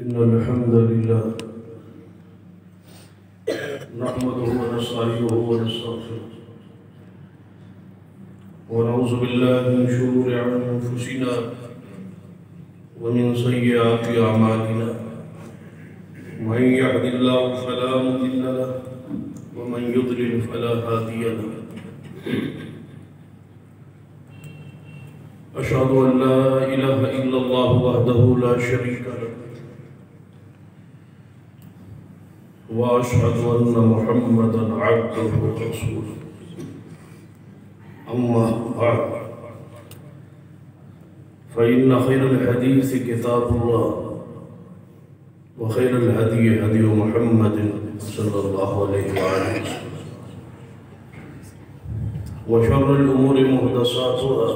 إن الحمد لله نحمده ونستعينه ونستغفره ونعوذ بالله من شرور أنفسنا ومن سيئات أعمالنا من يهد الله فلا مضل له ومن يضلل فلا هادي له أشهد أن لا إله إلا الله وحده لا شريك له وأشهد أن محمدا عبده ورسوله أما بعد فإن خير الحديث كتاب الله وخير الهدي هدي محمد صلى الله عليه وآله وسلم وشر الأمور محدثاتها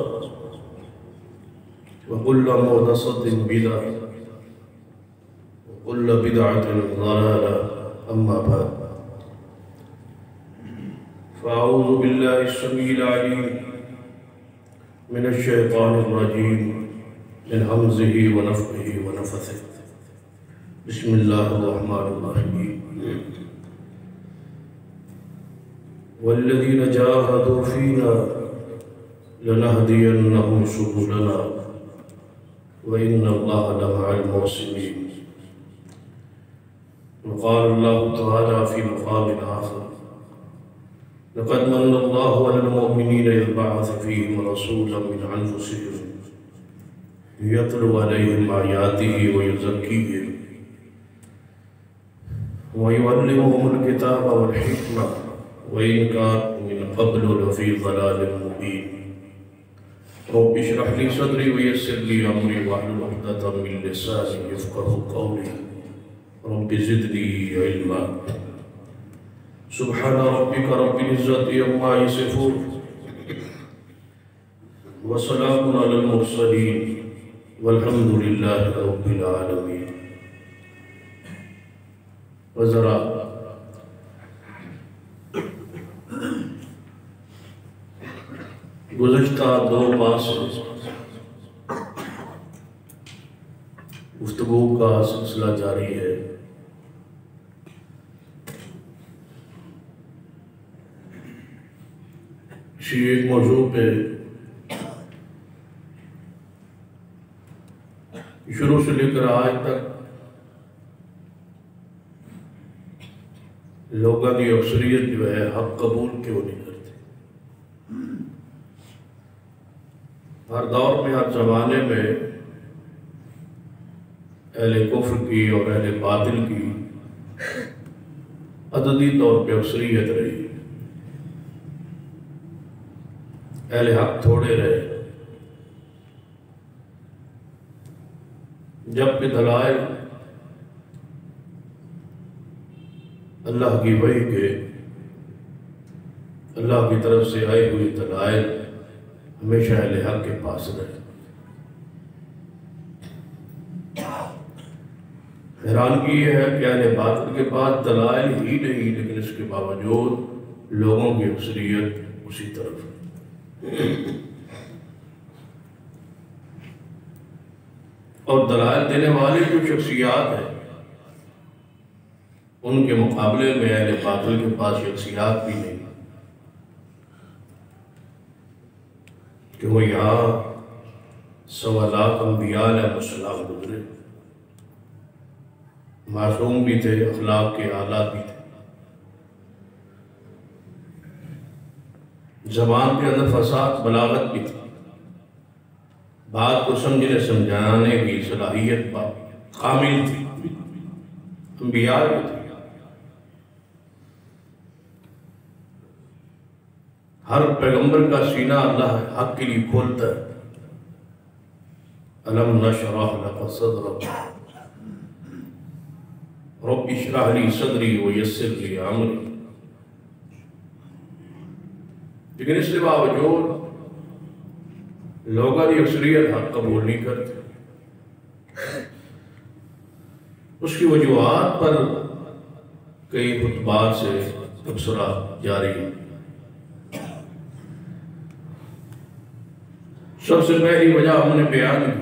وكل محدثة بدعة وكل بدعة ضلالة أما بعد فأعوذ بالله السميع العليم من الشيطان الرجيم من همزه ونفخه ونفثه بسم الله الرحمن الرحيم والذين جاهدوا فينا لنهدينهم سبلنا وإن الله لمع المحسنين وقال الله تعالى في مقام آخر لقد من الله على المؤمنين إذ بعث فيهم رسولا من أنفسهم يتلو عليهم آياته ويزكيهم ويعلمهم الكتاب والحكمة وإن كانوا من قبل لفي ضلال مبين رب اشرح لي صدري ويسر لي أمري واحلل عقدة من لساني يفقهوا قولي رب زدني علما سبحان ربك رب العزة عما يصفون وسلام على المرسلين والحمد لله رب العالمين وذرا گزشتہ 2 ماہ سے گفتگو کا سلسلہ جاری ہے اسی ایک موضوع پہ شروع سے لے کر آج تک لوگوں کی اکثریت جو ہے حق قبول کیوں نہیں کرتی؟ ہر دور میں ہر زمانے میں اہل کفر کی اور اہل باطل کی عددی طور پہ اکثریت رہی، اہل حق تھوڑے رہے، جب کہ دلائل اللہ کی وحی کے، اللہ کی طرف سے آئی ہوئی دلائل ہمیشہ اہل حق کے پاس رہے۔ حیرانگی یہ ہے کہ اہل باطل کے پاس دلائل ہی نہیں، لیکن اس کے باوجود لوگوں کی اکثریت اسی طرف ہے۔ اور دلائل دینے والی جو شخصیات ہیں ان کے مقابلے میں اہل باطل کے پاس شخصیات بھی نہیں کہ وہ یہاں 1.25 لاکھ انبیاء علیہ السلام گزرے، معصوم بھی تھے، اخلاق کے اعلیٰ بھی تھے، زبان کے اندر فصاحت بلاغت بھی تھی، بات کو سمجھنے سمجھانے کی صلاحیت کامل تھی، انبیاء بھی تھے۔ ہر پیغمبر کا سینہ اللہ حق کے لیے کھولتا ہے۔ الم نشرح لک صدرک رب اشرح لی صدری ویسر لی امری، لیکن اس کے باوجود لوگوں کی اکثریت حق قبول نہیں کرتے۔ اس کی وجوہات پر کئی خطبات سے تبصرہ جاری ہے۔ سب سے پہلی وجہ ہم نے بیان کی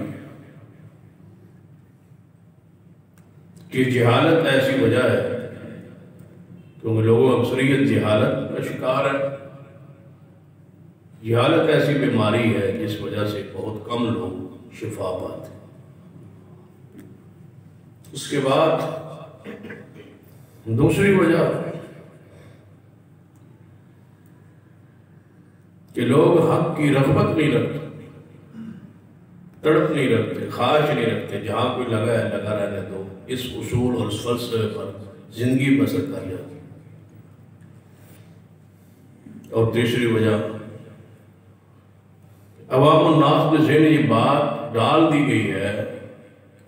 کہ جہالت ایسی وجہ ہے کیونکہ لوگوں اکثریت جہالت کا شکار ہے. جہالت ایسی بیماری ہے جس وجہ سے بہت کم لوگ شفا پاتے. اس کے بعد دوسری وجہ کہ لوگ حق کی رغبت نہیں رکھتے، تڑپ نہیں رکھتے، خواہش نہیں رکھتے. جہاں کوئی لگا ہے لگا رہنے دو، اس اصول اور اس فلسفے پر زندگی بسر کر جاتی. اور تیسری وجہ عوام الناس کے ذہن یہ بات ڈال دی گئی ہے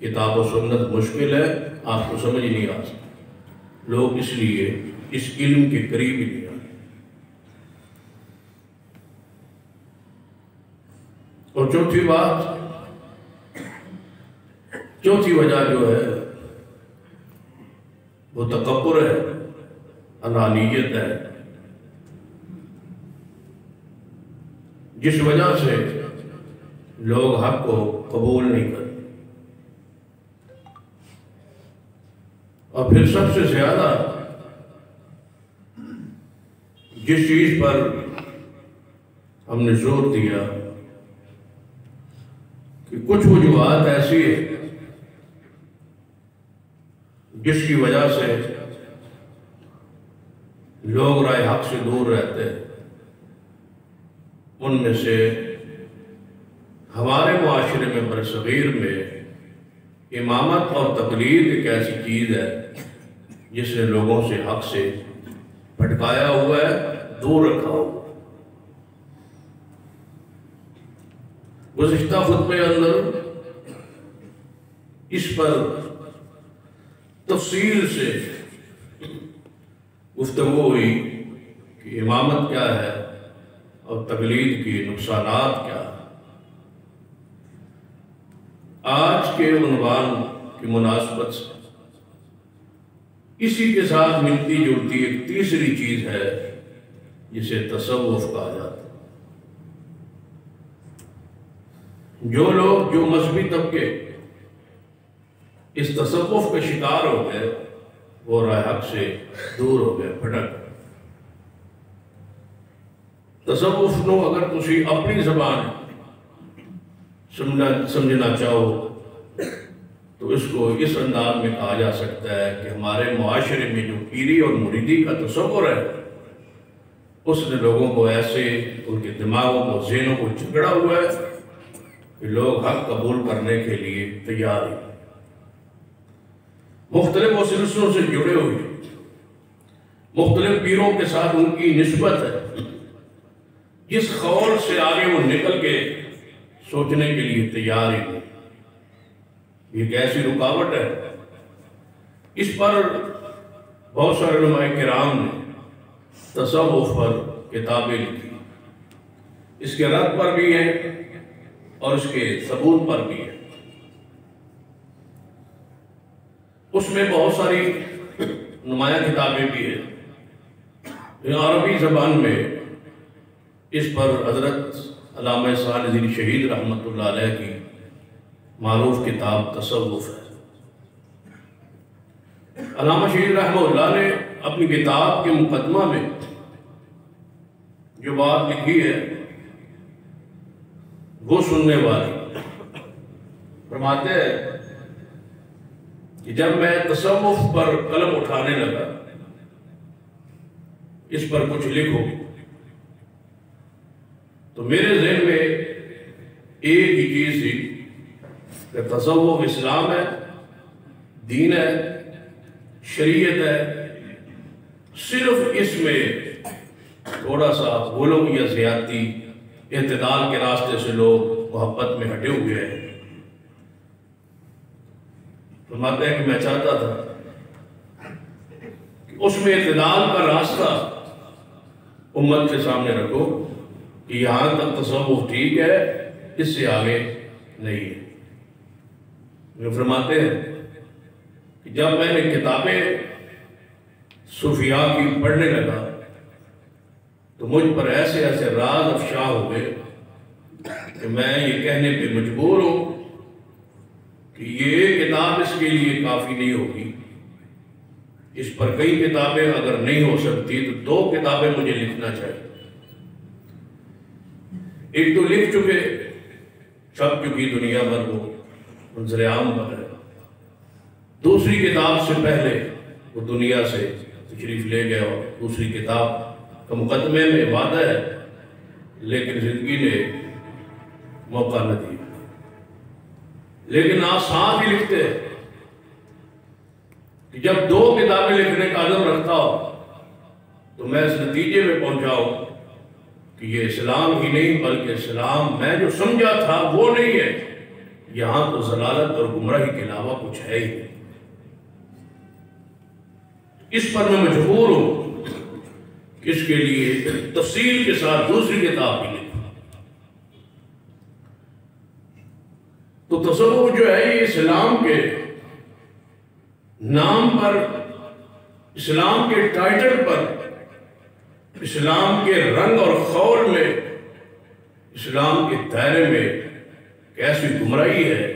کتاب و سنت مشکل ہے، آپ کو سمجھ نہیں آ سکتا. لوگ اس لیے اس علم کے قریب ہی نہیں آتے. اور چوتھی وجہ جو ہے وہ تکبر ہے، انانیت ہے، جس وجہ سے لوگ حق کو قبول نہیں کرتے. اور پھر سب سے زیادہ جس چیز پر ہم نے زور دیا کہ کچھ وجوہات ایسی ہے جس کی وجہ سے لوگ رائے حق سے دور رہتے ہیں. ان میں سے ہمارے معاشرے میں برصغیر میں امامت اور تقلید ایک ایسی چیز ہے جس نے لوگوں سے حق سے بھٹکایا ہوا ہے، دور رکھا ہوا. گزشتہ خطبے اندر اس پر تفصیل سے گفتگو ہوئی کہ امامت کیا ہے اور تقلید کی نقصانات کیا ہے. آج کے عنوان کی مناسبت سے اسی کے ساتھ ملتی جلتی ایک تیسری چیز ہے جسے تصوف کہا جاتا ہے. جو لوگ، جو مذہبی طبقے اس تصوف کے شکار ہو گئے وہ راہ حق سے دور ہو گئے، بھٹک. تصوف نو اگر تسی اپنی زبان سمجھنا چاہو تو اس کو اس انداز میں کہا جا سکتا ہے کہ ہمارے معاشرے میں جو پیری اور مریدی کا تصور ہے اس نے لوگوں کو ایسے ان کے دماغوں کو، ذہنوں کو جھگڑا ہوا ہے کہ لوگ حق قبول کرنے کے لیے تیار ہیں. مختلف سلسلوں سے جڑے ہوئے، مختلف پیروں کے ساتھ ان کی نسبت ہے. جس خول سے آگے وہ نکل کے سوچنے کے لیے تیار ہی نہیں. یہ ایک ایسی رکاوٹ ہے. اس پر بہت سارے علماء کرام نے تصوف پر کتابیں لکھی. اس کے رد پر بھی ہے اور اس کے ثبوت پر بھی ہے. اس میں بہت ساری نمایاں کتابیں بھی ہیں. عربی زبان میں اس پر حضرت علامہ صالح دین شہید رحمۃ اللہ علیہ کی معروف کتاب تصوف ہے. علامہ شہید رحمہ اللہ نے اپنی کتاب کے مقدمہ میں جو بات لکھی ہے وہ سننے والی. فرماتے ہیں کہ جب میں تصوف پر قلم اٹھانے لگا، اس پر کچھ لکھو، تو میرے ذہن میں ایک ہی چیز تھی کہ تصوف اسلام ہے، دین ہے، شریعت ہے. صرف اس میں تھوڑا سا غلو یا زیادتی، اعتدال کے راستے سے لوگ محبت میں ہٹے ہوئے ہیں. فرماتے ہیں کہ میں چاہتا تھا کہ اس میں اعتدال کا راستہ امت کے سامنے رکھو کہ یہاں تک تصوف ٹھیک ہے، اس سے آگے نہیں ہے. فرماتے ہیں کہ جب میں نے کتابیں صوفیاء کی پڑھنے لگا تو مجھ پر ایسے ایسے راز افشا ہو گئے کہ میں یہ کہنے پہ مجبور ہوں کہ یہ کتاب اس کے لیے کافی نہیں ہوگی اس پر کئی کتابیں اگر نہیں ہو سکتی تو 2 کتابیں مجھے لکھنا چاہیے۔ ایک تو لکھ چکے، چھپ چکی دنیا بھر وہ منظر عام پر ہے، دوسری کتاب سے پہلے وہ دنیا سے تشریف لے گیا اور دوسری کتاب کا مقدمے میں وعدہ ہے، لیکن زندگی نے موقع نہ دیا۔ لیکن آپ ساتھ ہی لکھتے ہیں کہ جب 2 کتابیں لکھنے کا عزم رکھتا ہو تو میں اس نتیجے میں پہنچا ہوں کہ یہ اسلام ہی نہیں بلکہ اسلام میں جو سمجھا تھا وہ نہیں ہے، یہاں تو ضلالت اور گمراہی کے علاوہ کچھ ہے ہی نہیں۔ اس پر میں مجبور ہوں کہ اس کے لیے تفصیل کے ساتھ دوسری کتاب بھی لکھوں۔ تو تصوف جو ہے یہ اسلام کے نام پر، اسلام کے ٹائٹل پر، اسلام کے رنگ اور خول میں، اسلام کے دائرے میں کیسی گمراہی ہے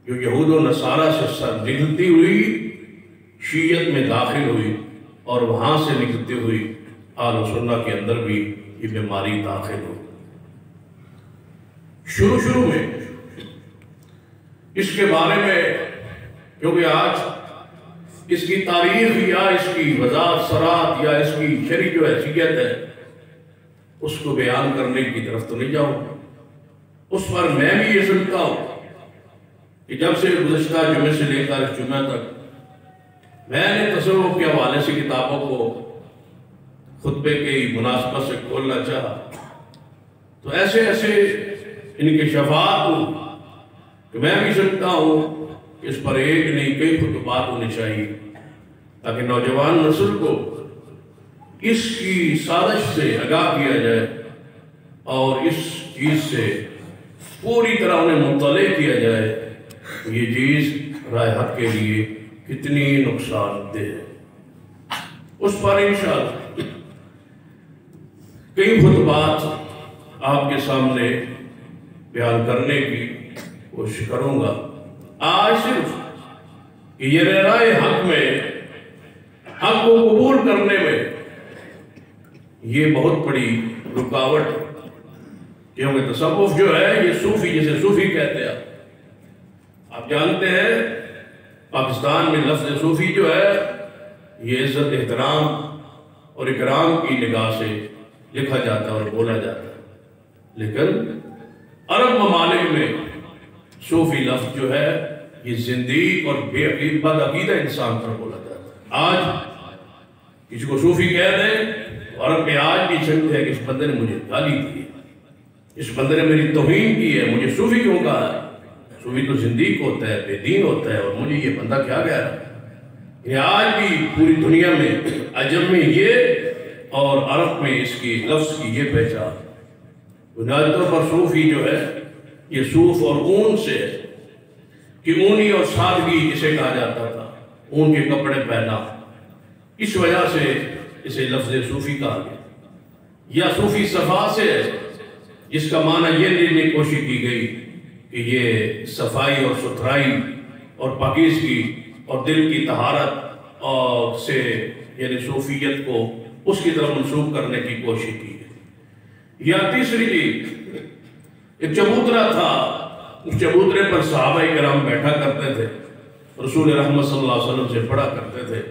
جو یہود و نصارہ سے سر نکلتی ہوئی شیعت میں داخل ہوئی اور وہاں سے نکلتی ہوئی اہل سنت کے اندر بھی یہ بیماری داخل ہوئی۔ شروع میں اس کے بارے میں، کیونکہ آج اس کی تاریخ یا اس کی وضاحت سرات یا اس کی شرعی جو حیثیت ہے اس کو بیان کرنے کی طرف تو نہیں جاؤں۔ اس پر میں بھی یہ سمجھتا ہوں کہ جب سے گزشتہ جمعے سے لے کر جمعہ تک میں نے تصوف کے حوالے سے کتابوں کو خطبے کی مناسبت سے کھولنا چاہا تو ایسے ان کے شفاعت ہوں کہ میں بھی سمجھتا ہوں کہ اس پر ایک نہیں کئی خطبات ہونے چاہیے تاکہ نوجوان نسل کو اس کی سازش سے آگاہ کیا جائے اور اس چیز سے پوری طرح انہیں مطلع کیا جائے یہ چیز راہ حق کے لیے کتنی نقصان دہ ہے۔ اس پر انشاءاللہ کئی خطبات آپ کے سامنے بیان کرنے کی کوشش کروں گا۔ آج صرف یہ راہ حق میں، حق کو قبول کرنے میں یہ بہت بڑی رکاوٹ ہے، کیونکہ تصوف جو ہے یہ صوفی، جسے صوفی کہتے ہیں آپ جانتے ہیں پاکستان میں لفظ صوفی جو ہے یہ عزت احترام اور اکرام کی نگاہ سے لکھا جاتا ہے اور بولا جاتا ہے، لیکن عرب ممالک میں صوفی لفظ جو ہے یہ زندیق اور بد عقیدہ انسان پر بولا جاتا ہے۔ آج کسی کو صوفی کہہ دیں، عرب میں آج بھی چلتے ہے کہ اس بندے نے مجھے گالی دی ہے، اس بندے نے میری توہین کی ہے، مجھے صوفی کیوں کہا ہے؟ صوفی تو زندیق ہوتا ہے، بے دین ہوتا ہے، اور مجھے یہ بندہ کیا کہہ رہا ہے؟ یہ آج بھی پوری دنیا میں عجم میں یہ اور عرب میں اس کی لفظ کی یہ پہچان۔ بنیادی طور پر صوفی جو ہے یہ صوف اور اون سے ہے کہ اونی اور سادگی جسے کہا جاتا تھا، اون کے کپڑے پہنا، اس وجہ سے اسے لفظ صوفی کہا گیا۔ یا صوفی صفا سے ہے جس کا معنی یہ لینے کی کوشش کی گئی کہ یہ صفائی اور ستھرائی اور پاکیزگی اور دل کی طہارت اور سے یعنی صوفیت کو اس کی طرف منسوب کرنے کی کوشش کی ہے۔ یا تیسری چیز، ایک چبوترا تھا، اس چبوترے پر صحابہ کرام بیٹھا کرتے تھے، رسول رحمت صلی اللہ علیہ وسلم سے پڑھا کرتے تھے،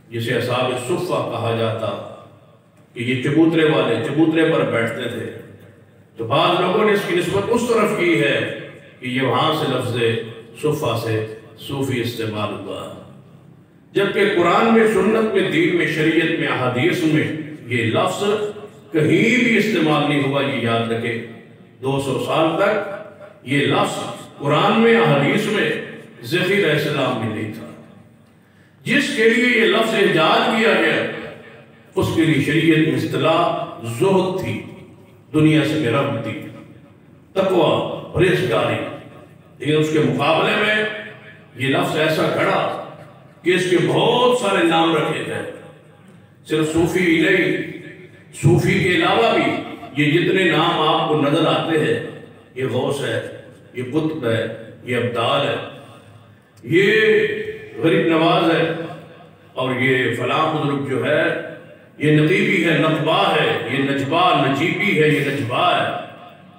جسے اصحاب صفہ کہا جاتا کہ یہ چبوترے والے چبوترے پر بیٹھتے تھے۔ تو بعض لوگوں نے اس کی نسبت اس طرف کی ہے کہ یہ وہاں سے لفظ صفہ سے صوفی استعمال ہوا، جبکہ قرآن میں، سنت میں، دین میں، شریعت میں، احادیث میں یہ لفظ کہیں بھی استعمال نہیں ہوا۔ یہ یاد رکھے 200 سال تک یہ لفظ قرآن میں، احادیث میں، ذخیرہ اسلام میں نہیں تھا۔ جس کے لیے یہ لفظ ایجاد کیا گیا اس کے لیے شریعت میں اصطلاح زہد تھی، دنیا سے رغبت تھی، تقوی، پرہیزگاری، لیکن اس کے مقابلے میں یہ لفظ ایسا کھڑا کہ اس کے بہت سارے نام رکھے گئے۔ صرف صوفی ہی نہیں، صوفی کے علاوہ بھی یہ جتنے نام آپ کو نظر آتے ہیں، یہ غوث ہے، یہ قطب ہے، یہ ابدال ہے، یہ غریب نواز ہے، اور یہ فلاں بزرگ جو ہے یہ نقیبی ہے، نقبہ ہے، یہ نجبہ نجیبی ہے، یہ نجبہ ہے،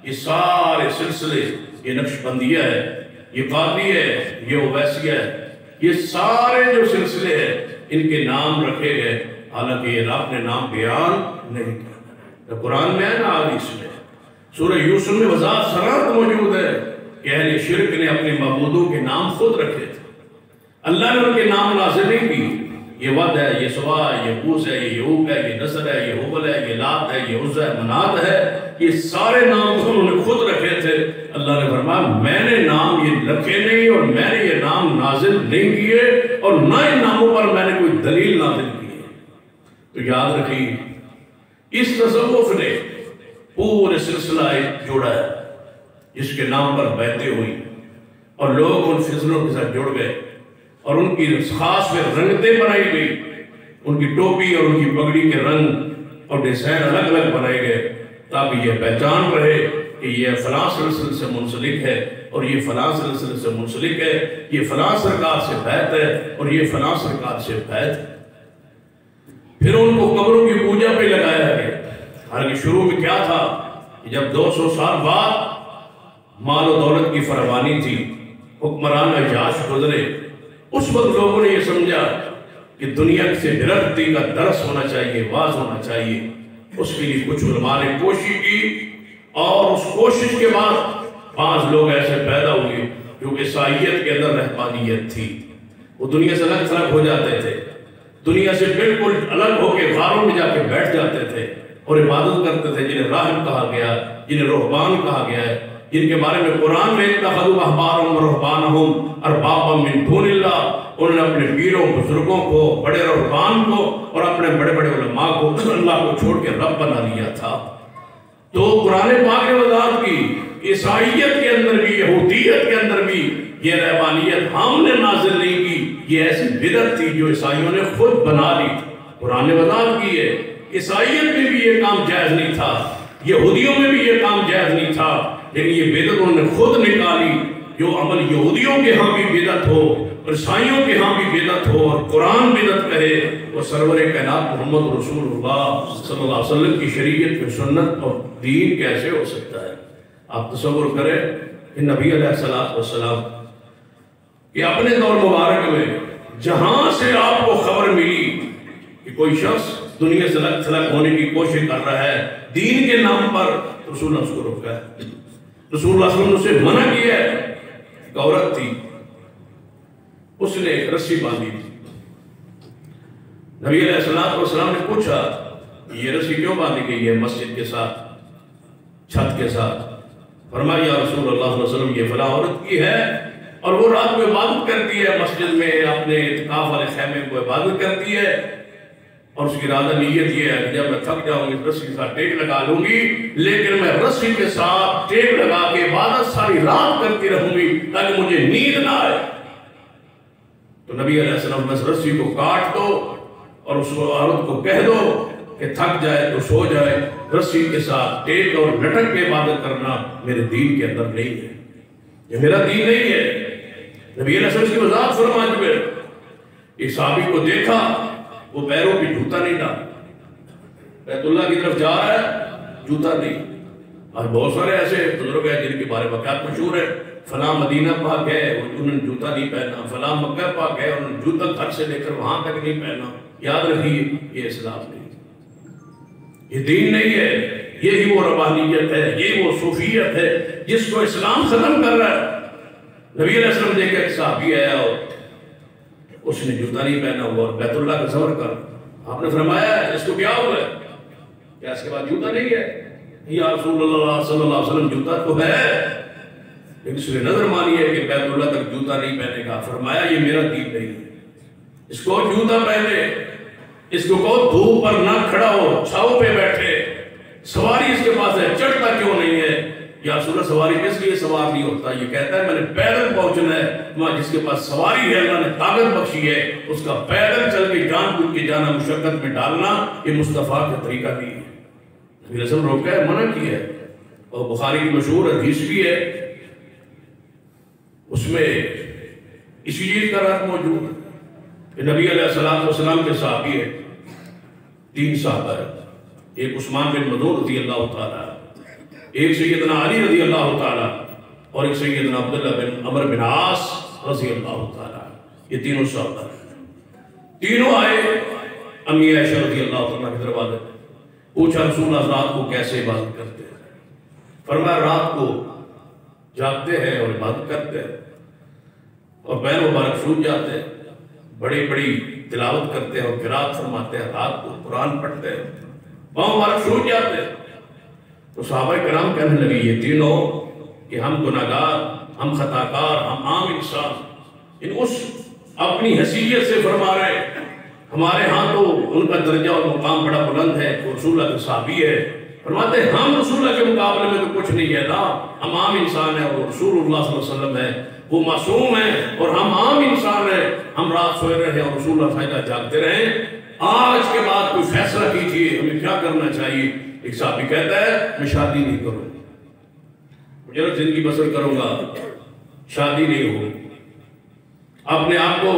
یہ سارے سلسلے، یہ نقشبندیہ ہے، یہ قادری ہے، یہ اویسیہ ہے، یہ سارے جو سلسلے ہیں ان کے نام رکھے گئے، حالانکہ یہ رب نے نام بیان نہیں کیا۔ قرآن میں ہے نا حدیث میں، سورہ یوسف میں وضاحت سرات موجود ہے کہ اہل شرک نے اپنے معبودوں کے نام خود رکھے تھے، اللہ نے ان کے نام نازل نہیں کی۔ یہ ود ہے، یہ سوا ہے، یہ قوس ہے، یہ یعوق ہے، یہ نصر ہے، یہ حبل ہے، یہ لات ہے، یہ عزہ ہے، منات ہے، یہ سارے نام تو انہوں نے خود رکھے تھے۔ اللہ نے فرمایا میں نے نام یہ رکھے نہیں اور میں نے یہ نام نازل نہیں کیے اور نہ ان ناموں پر میں نے کوئی دلیل نازل کی ہے۔ تو یاد رکھیے اس تصوف نے پورے سلسلہ ایک جوڑا ہے جس کے نام پر بیعتیں ہوئی اور لوگ ان فضلوں کے ساتھ جڑ گئے اور ان کی خاص میں رنگتیں بنائی گئی، ان کی ٹوپی اور ان کی پگڑی کے رنگ اور ڈیزائن الگ الگ بنائے گئے تاکہ یہ پہچان رہے کہ یہ فلاں سلسلے سے منسلک ہے اور یہ فلاں سلسلے سے منسلک ہے، یہ فلاں سرکار سے بیعت ہے اور یہ فلاں سرکار سے بیعت ہے۔ پھر ان کو قبروں کی پوجا پہ لگایا گیا، حالانکہ شروع میں کیا تھا کہ جب 200 سال بعد مال و دولت کی فراوانی تھی، حکمران عیاش گزرے، اس وقت لوگوں نے یہ سمجھا کہ دنیا سے برکتی کا درس ہونا چاہیے، واز ہونا چاہیے۔ اس کے لیے کچھ علماء نے کوشش کی اور اس کوشش کے بعد 5 لوگ ایسے پیدا ہوئے جو عیسائیت کے اندر رہبانیت تھی، وہ دنیا سے الگ تھلگ ہو جاتے تھے، دنیا سے بالکل الگ ہو کے غاروں میں جا کے بیٹھ جاتے تھے اور عبادت کرتے تھے، جنہیں راہب کہا گیا، جنہیں رہبان کہا گیا ہے، جن کے بارے میں قرآن میں اتخذوا احبارهم ورهبانهم اربابا من دون اللہ، انہوں نے اپنے پیروں بزرگوں کو، بڑے رہبان کو اور اپنے بڑے بڑے علماء کو اللہ کو چھوڑ کے رب بنا لیا تھا۔ تو قرآن پاک نے وضاحت کی عیسائیت کے اندر بھی، یہودیت کے اندر بھی یہ رہبانیت ہم نے نازل نہیں کی، یہ ایسی بدعت تھی جو عیسائیوں نے خود بنا لی۔ قرآن نے وضاحت کی ہے عیسائیت میں بھی یہ کام جائز نہیں تھا، یہودیوں میں بھی یہ کام جائز نہیں تھا، لیکن یہ بدعت انہوں نے خود نکالی۔ جو عمل یہودیوں کے ہاں بھی بدعت ہو اور عیسائیوں کے ہاں بھی بدعت ہو اور قرآن بدعت کہے، وہ سرور کائنات محمد رسول اللہ صلی اللہ علیہ وسلم کی شریعت کی سنت اور دین کیسے ہو سکتا ہے؟ آپ تصور کریں کہ نبی علیہ السلام کہ اپنے دور مبارک میں جہاں سے آپ کو خبر ملی کہ کوئی شخص دنیا سے الگ تھلگ ہونے کی کوشش کر رہا ہے دین کے نام پر، رسول اللہ اس کو روکا ہے۔ رسول اللہ صلی اللہ علیہ وسلم نے اسے منع کیا ہے۔ ایک عورت تھی، اس نے ایک رسی باندھی تھی، نبی علیہ السلام نے پوچھا یہ رسی کیوں باندھی گئی ہے مسجد کے ساتھ، چھت کے ساتھ؟ فرمایا یا رسول اللہ صلی اللہ علیہ وسلم یہ فلاں عورت کی ہے اور وہ رات کو عبادت کرتی ہے، مسجد میں اپنے اعتکاف والے خیمے کو عبادت کرتی ہے اور اس کی ارادہ نیت یہ ہے کہ جب میں تھک جاؤں گی رسی کے ساتھ ٹیک لگا لوں گی، لیکن میں رسی کے ساتھ ٹیک لگا کے عبادت ساری رات کرتی رہوں گی تاکہ مجھے نیند نہ آئے۔ تو نبی علیہ السلام اس رسی کو کاٹ دو اور اس عورت کو کہہ دو کہ تھک جائے تو سو جائے، رسی کے ساتھ ٹیک اور لٹک کے عبادت کرنا میرے دین کے اندر نہیں ہے، یہ میرا دین نہیں ہے۔ نبی علیہ السلام کی وضاحت فرما چکے۔ ایک صحابی کو دیکھا وہ پیروں پہ جوتا نہیں ڈالا، بیت اللہ کی طرف جا رہا ہے جوتا نہیں۔ آج بہت سارے ایسے بزرگ ہیں جن کے بارے میں واقعات مشہور ہے، فلاں مدینہ پاک ہے انہوں نے جوتا نہیں پہنا، فلاں مکہ پاک ہے انہوں نے جوتا گھر سے لے کر وہاں تک نہیں پہنا۔ یاد رکھیے یہ اسلام نہیں، یہ دین نہیں ہے، یہی وہ ربانیت ہے، یہی وہ صوفیت ہے جس کو اسلام ختم کر رہا ہے۔ نبی علیہ السلام دیکھا ایک صحابی آیا اور اس نے جوتا نہیں پہنا ہوا اور بیت اللہ کا سفر کر، آپ نے فرمایا اس کو کیا ہوا ہے؟ کیا اس کے بعد جوتا نہیں ہے؟ یا رسول اللہ صلی اللہ علیہ وسلم جوتا تو ہے لیکن اس نے نظر مانی ہے کہ بیت اللہ تک جوتا نہیں پہنے گا۔ فرمایا یہ میرا دین نہیں ہے، اس کو جوتا پہنے، اس کو کہو دھوپ پر نہ کھڑا ہو، چھاؤں پہ بیٹھے، سواری اس کے پاس ہے چڑھتا کیوں نہیں ہے؟ یا رسول اللہ سواری کس لیے سوار نہیں ہوتا؟ یہ کہتا ہے میں نے پیدل پہنچنا ہے، وہاں جس کے پاس سواری ہے اللہ نے طاقت بخشی ہے اس کا پیدل چل کے جان بوجھ کے جانا، مشقت میں ڈالنا یہ مصطفیٰ کا طریقہ نہیں ہے۔ نبی علیہ السلام روکا ہے، منع کیا ہے، اور بخاری کی مشہور حدیث بھی ہے اس میں اسی چیز کا رات موجود ہے۔ کہ نبی علیہ السلام کے صحابی ہے، 3 صحابہ ہے، ایک عثمان بن مظعون رضی اللہ تعالیٰ، ایک سیدنا علی رضی اللہ تعالیٰ، اور ایک سیدنا عبداللہ بن عمر بن عاص رضی اللہ تعالیٰ۔ یہ تینوں صحابہ ہیں، تینوں آئے امی عائشہ رضی اللہ تعالیٰ کے دروازے میں، پوچھا رسول اللہ رات کو کیسے عبادت کرتے ہیں؟ فرمایا رات کو جاگتے ہیں اور عبادت کرتے ہیں، اور پیر مبارک چھوٹ جاتے ہیں، بڑی بڑی تلاوت کرتے ہیں اور قرات فرماتے ہیں، رات کو قرآن پڑھتے ہیں، پاؤں مبارک چھوٹ جاتے ہیں۔ تو صحابہ کرام کہنے لگے یہ تینوں کہ ہم گناہگار، ہم خطاکار، ہم عام انسان، ان اس اپنی حیثیت سے فرما رہے ہیں، ہمارے ہاں تو ان کا درجہ اور مقام بڑا بلند ہے، وہ رسول اللہ کے صحابی ہے، فرماتے ہیں ہم رسول اللہ کے مقابلے میں تو کچھ نہیں ہے نا، ہم عام انسان ہیں، وہ رسول اللہ صلی اللہ علیہ وسلم ہے، وہ معصوم ہے اور ہم عام انسان ہیں، ہم رات سوئے رہے اور رسول اللہ صلی اللہ علیہ وسلم جاگتے رہے، آج کے بعد کوئی فیصلہ کیجئے ہمیں کیا کرنا چاہیے۔ ایک صحابی کہتا ہے میں شادی نہیں کروں، مجھے زندگی بسر کروں گا، شادی نہیں ہوگی۔ اپنے آپ کو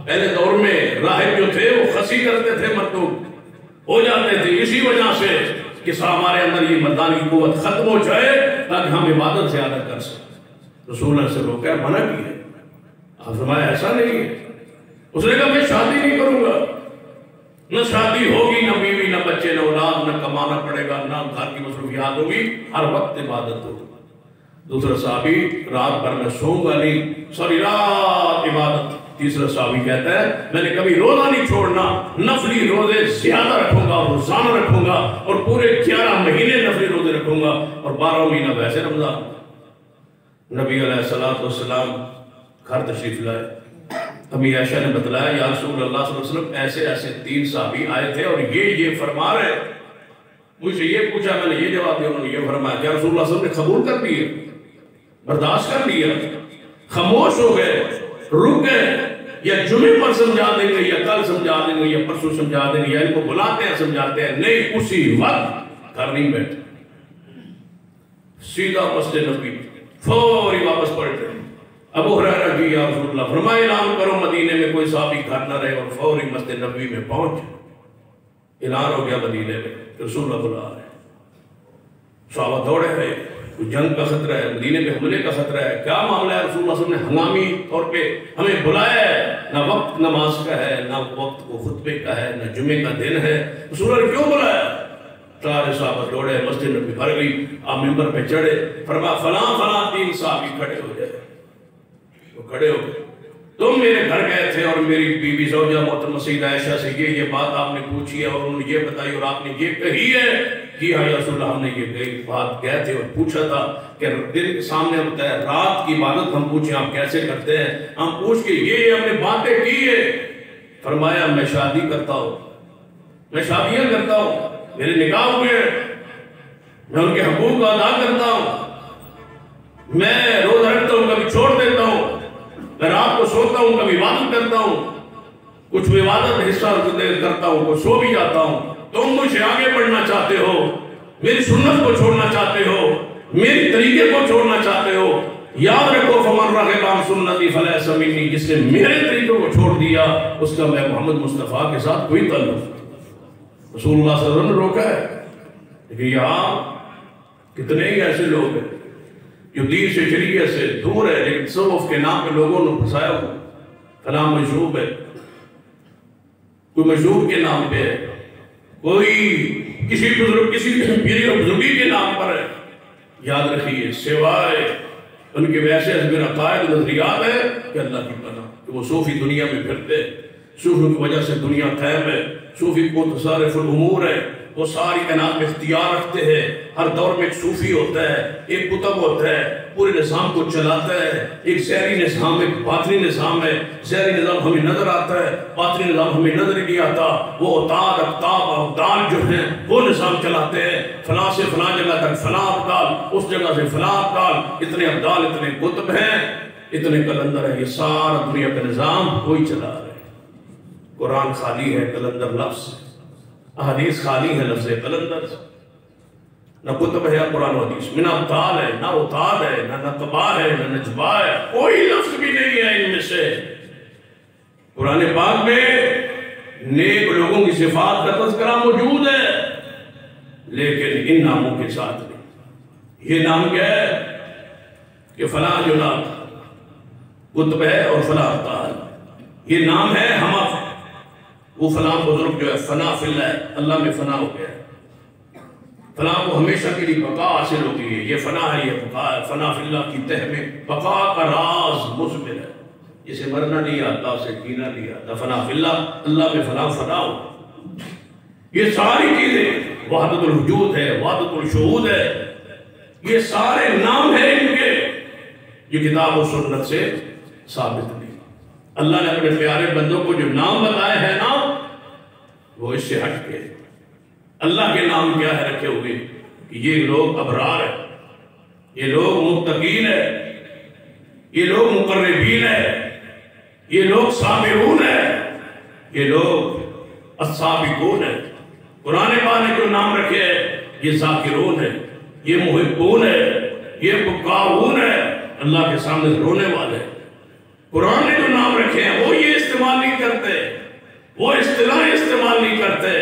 پہلے دور میں راہب جو تھے وہ خسی کرتے تھے، مردوں ہو جاتے تھے، اسی وجہ سے کہ ہمارے اندر یہ مردانی کی قوت ختم ہو جائے تاکہ ہم عبادت زیادہ کر سکیں۔ رسول اللہ سے روکا، منع کیا، آپ فرمایا ایسا نہیں ہے۔ اس نے کہا میں شادی نہیں کروں گا، نہ شادی ہوگی، نہ بیوی، نہ بچے، نہ اولاد، نہ کمانا پڑے گا، نہ گھر کی مصروفیات ہوگی، ہر وقت عبادت ہوگی۔ دوسرا صحابی رات بھر میں سوؤں گا نہیں، ساری رات عبادت۔ تیسرا صحابی کہتا ہے میں نے کبھی روزہ نہیں چھوڑنا، نفلی روزے زیادہ رکھوں گا، روزانہ رکھوں گا، اور پورے 11 مہینے نفلی روزے رکھوں گا، اور 12 مہینہ ویسے رمضان۔ نبی علیہ السلام گھر تشریف لائے، امی عائشہ نے بتلایا یا رسول اللہ صلی اللہ علیہ وسلم ایسے ایسے 3 صحابی آئے تھے اور یہ فرما رہے، مجھ سے یہ پوچھا، میں نے یہ جواب دیا، انہوں نے یہ فرمایا، کیا رسول اللہ صلی اللہ علیہ وسلم نے قبول کر لیے، برداشت کر لیا، خاموش ہو گئے، رک گئے، یا جمعے پر سمجھا دیں گے، یا کل سمجھا دیں گے، یا پرسوں سمجھا دیں گے، یا ان کو بلاتے ہیں سمجھاتے ہیں، نہیں، اسی وقت گھر نہیں بیٹھے، سیدھا مسجد نبی، فوری واپس پلٹے۔ ابو ہریرہ جی یا رسول اللہ فرمائے اعلان کرو مدینے میں کوئی صحابی گھر نہ رہے، اور فوری مسجد نبی میں پہنچ، اعلان ہو گیا مدینے میں رسول اللہ بلا رہے، صحابہ دوڑے ہیں، کوئی جنگ کا خطرہ ہے، مدینے میں حملے کا خطرہ ہے، کیا معاملہ ہے؟ رسول اللہ صلی اللہ علیہ وسلم نے ہنگامی طور پہ ہمیں بلایا ہے، نہ وقت نماز کا ہے، نہ وقت وہ خطبے کا ہے، نہ جمعے کا دن ہے، رسول اللہ نے کیوں بلایا؟ سارے صحابہ دوڑے، مسجد نبی بھر گئی، آپ ممبر پہ چڑھے، فرمایا فلاں فلاں 3 صحابی کھڑے ہو جائے، وہ کھڑے ہو گئے، تم میرے گھر گئے تھے اور میری بیوی زوجہ محترمہ سیدہ عائشہ سے یہ بات آپ نے پوچھی ہے اور انہوں نے یہ بتائی اور آپ نے یہ کہی ہے کہ ہاں یا رسول اللہ ہم نے یہ بات کہے تھے اور پوچھا تھا کہ دل کے سامنے ہوتا ہے، رات کی عبادت ہم پوچھیں آپ کیسے کرتے ہیں، ہم پوچھ کے یہ ہم نے باتیں کی ہے۔ فرمایا میں شادی کرتا ہوں، میں شادیاں کرتا ہوں، میرے نکاح ہوئے ہیں، میں ان کے حقوق ادا کرتا ہوں، میں روزہ رکھتا ہوں، کبھی چھوڑ دیتا ہوں، میں رات کو سوتا ہوں، کبھی عبادت کرتا ہوں، کچھ عبادت میں حصہ کرتا ہوں، کچھ سو بھی جاتا ہوں، تم مجھ سے آگے بڑھنا چاہتے ہو، میری سنت کو چھوڑنا چاہتے ہو، میری طریقے کو چھوڑنا چاہتے ہو، یاد رکھو فمن رغب عن سنتی فلیس منی، جس نے میرے طریقوں کو چھوڑ دیا اس کا میں محمد مصطفیٰ کے ساتھ کوئی تعلق۔ رسول اللہ صلی اللہ علیہ وسلم نے روکا ہے، لیکن یہاں کتنے ہی ایسے لوگ ہیں جو دین سے شریعت سے دور ہے، لیکن تصوف کے نام پہ لوگوں نے پھنسایا ہوا، کلام مشروب ہے، کوئی مشروب کے نام پہ ہے، کوئی کسی بزرگ کسی پیری اور بزرگی کے نام پر ہے۔ یاد رکھیے سوائے ان کے ویسے حزب عقائد نظریات ہے کہ اللہ کی پناہ کہ وہ صوفی دنیا میں پھرتے ہیں، صوفیوں کی وجہ سے دنیا قائم ہے، صوفی کو تصارف الامور ہے، وہ ساری کائنات میں اختیار رکھتے ہیں، ہر دور میں ایک صوفی ہوتا ہے، ایک کتب ہوتا ہے، پورے نظام کو چلاتا ہے، ایک ظاہری نظام ایک باطنی نظام ہے، ظاہری نظام ہمیں نظر آتا ہے، باطنی نظام ہمیں نظر نہیں آتا، وہ اوتاد اقطاب ابدال جو ہیں وہ نظام چلاتے ہیں، فلاں سے فلاں جگہ تک فلاں ابدال، اس جگہ سے فلاں ابدال، اتنے ابدال اتنے کتب ہیں، اتنے کلندر ہیں، یہ سارا دنیا کا نظام کوئی چلا رہا ہے۔ قرآن خالی ہے کلندر لفظ، احادیث خالی ہے لفظ کلندر سے، نہ کتب ہے قرآن و حدیث، نہ ابدال ہے، نہ اوتاد ہے، نہ نقبہ ہے، نہ نجبہ ہے، کوئی لفظ بھی نہیں ہے ان میں سے۔ قرآن پاک میں نیک لوگوں کی صفات کا تذکرہ موجود ہے، لیکن ان ناموں کے ساتھ نہیں۔ یہ نام کیا ہے کہ فلاں جو نام قطب ہے اور فلاں ابطال، یہ نام ہے ہما، وہ فلاں بزرگ جو ہے فنا فی اللہ ہے، اللہ میں فنا ہو گیا ہے، فلاں کو ہمیشہ کے لیے بقا حاصل ہوتی ہے، یہ فنا ہے، یہ بقا ہے، فنا فی اللہ کی تہ میں بقا کا راز مضمر ہے، جسے مرنا نہیں آتا اسے جینا نہیں آتا، فنا فی اللہ، اللہ میں فنا ہو۔ یہ ساری چیزیں وحدت الوجود ہے، وحدت الشہود ہے، یہ سارے نام ہیں ان کے، یہ کتاب و سنت سے ثابت نہیں۔ اللہ نے اپنے پیارے بندوں کو جو نام بتائے ہیں نا، وہ اس سے ہٹ کے اللہ کے نام کیا ہے رکھے ہوئے کہ یہ لوگ ابرار ہیں، یہ لوگ متقین ہیں، یہ لوگ مقربین ہیں، یہ لوگ سابقون ہیں، یہ لوگ السابقون ہیں۔ قرآن پاک نے جو نام رکھے ہیں، یہ ذاکرون ہیں، یہ محبون ہیں، یہ بکاؤون ہیں، اللہ کے سامنے رونے والے ہیں۔ قرآن نے جو نام رکھے ہیں وہ یہ استعمال نہیں کرتے، وہ اصطلاح استعمال نہیں کرتے۔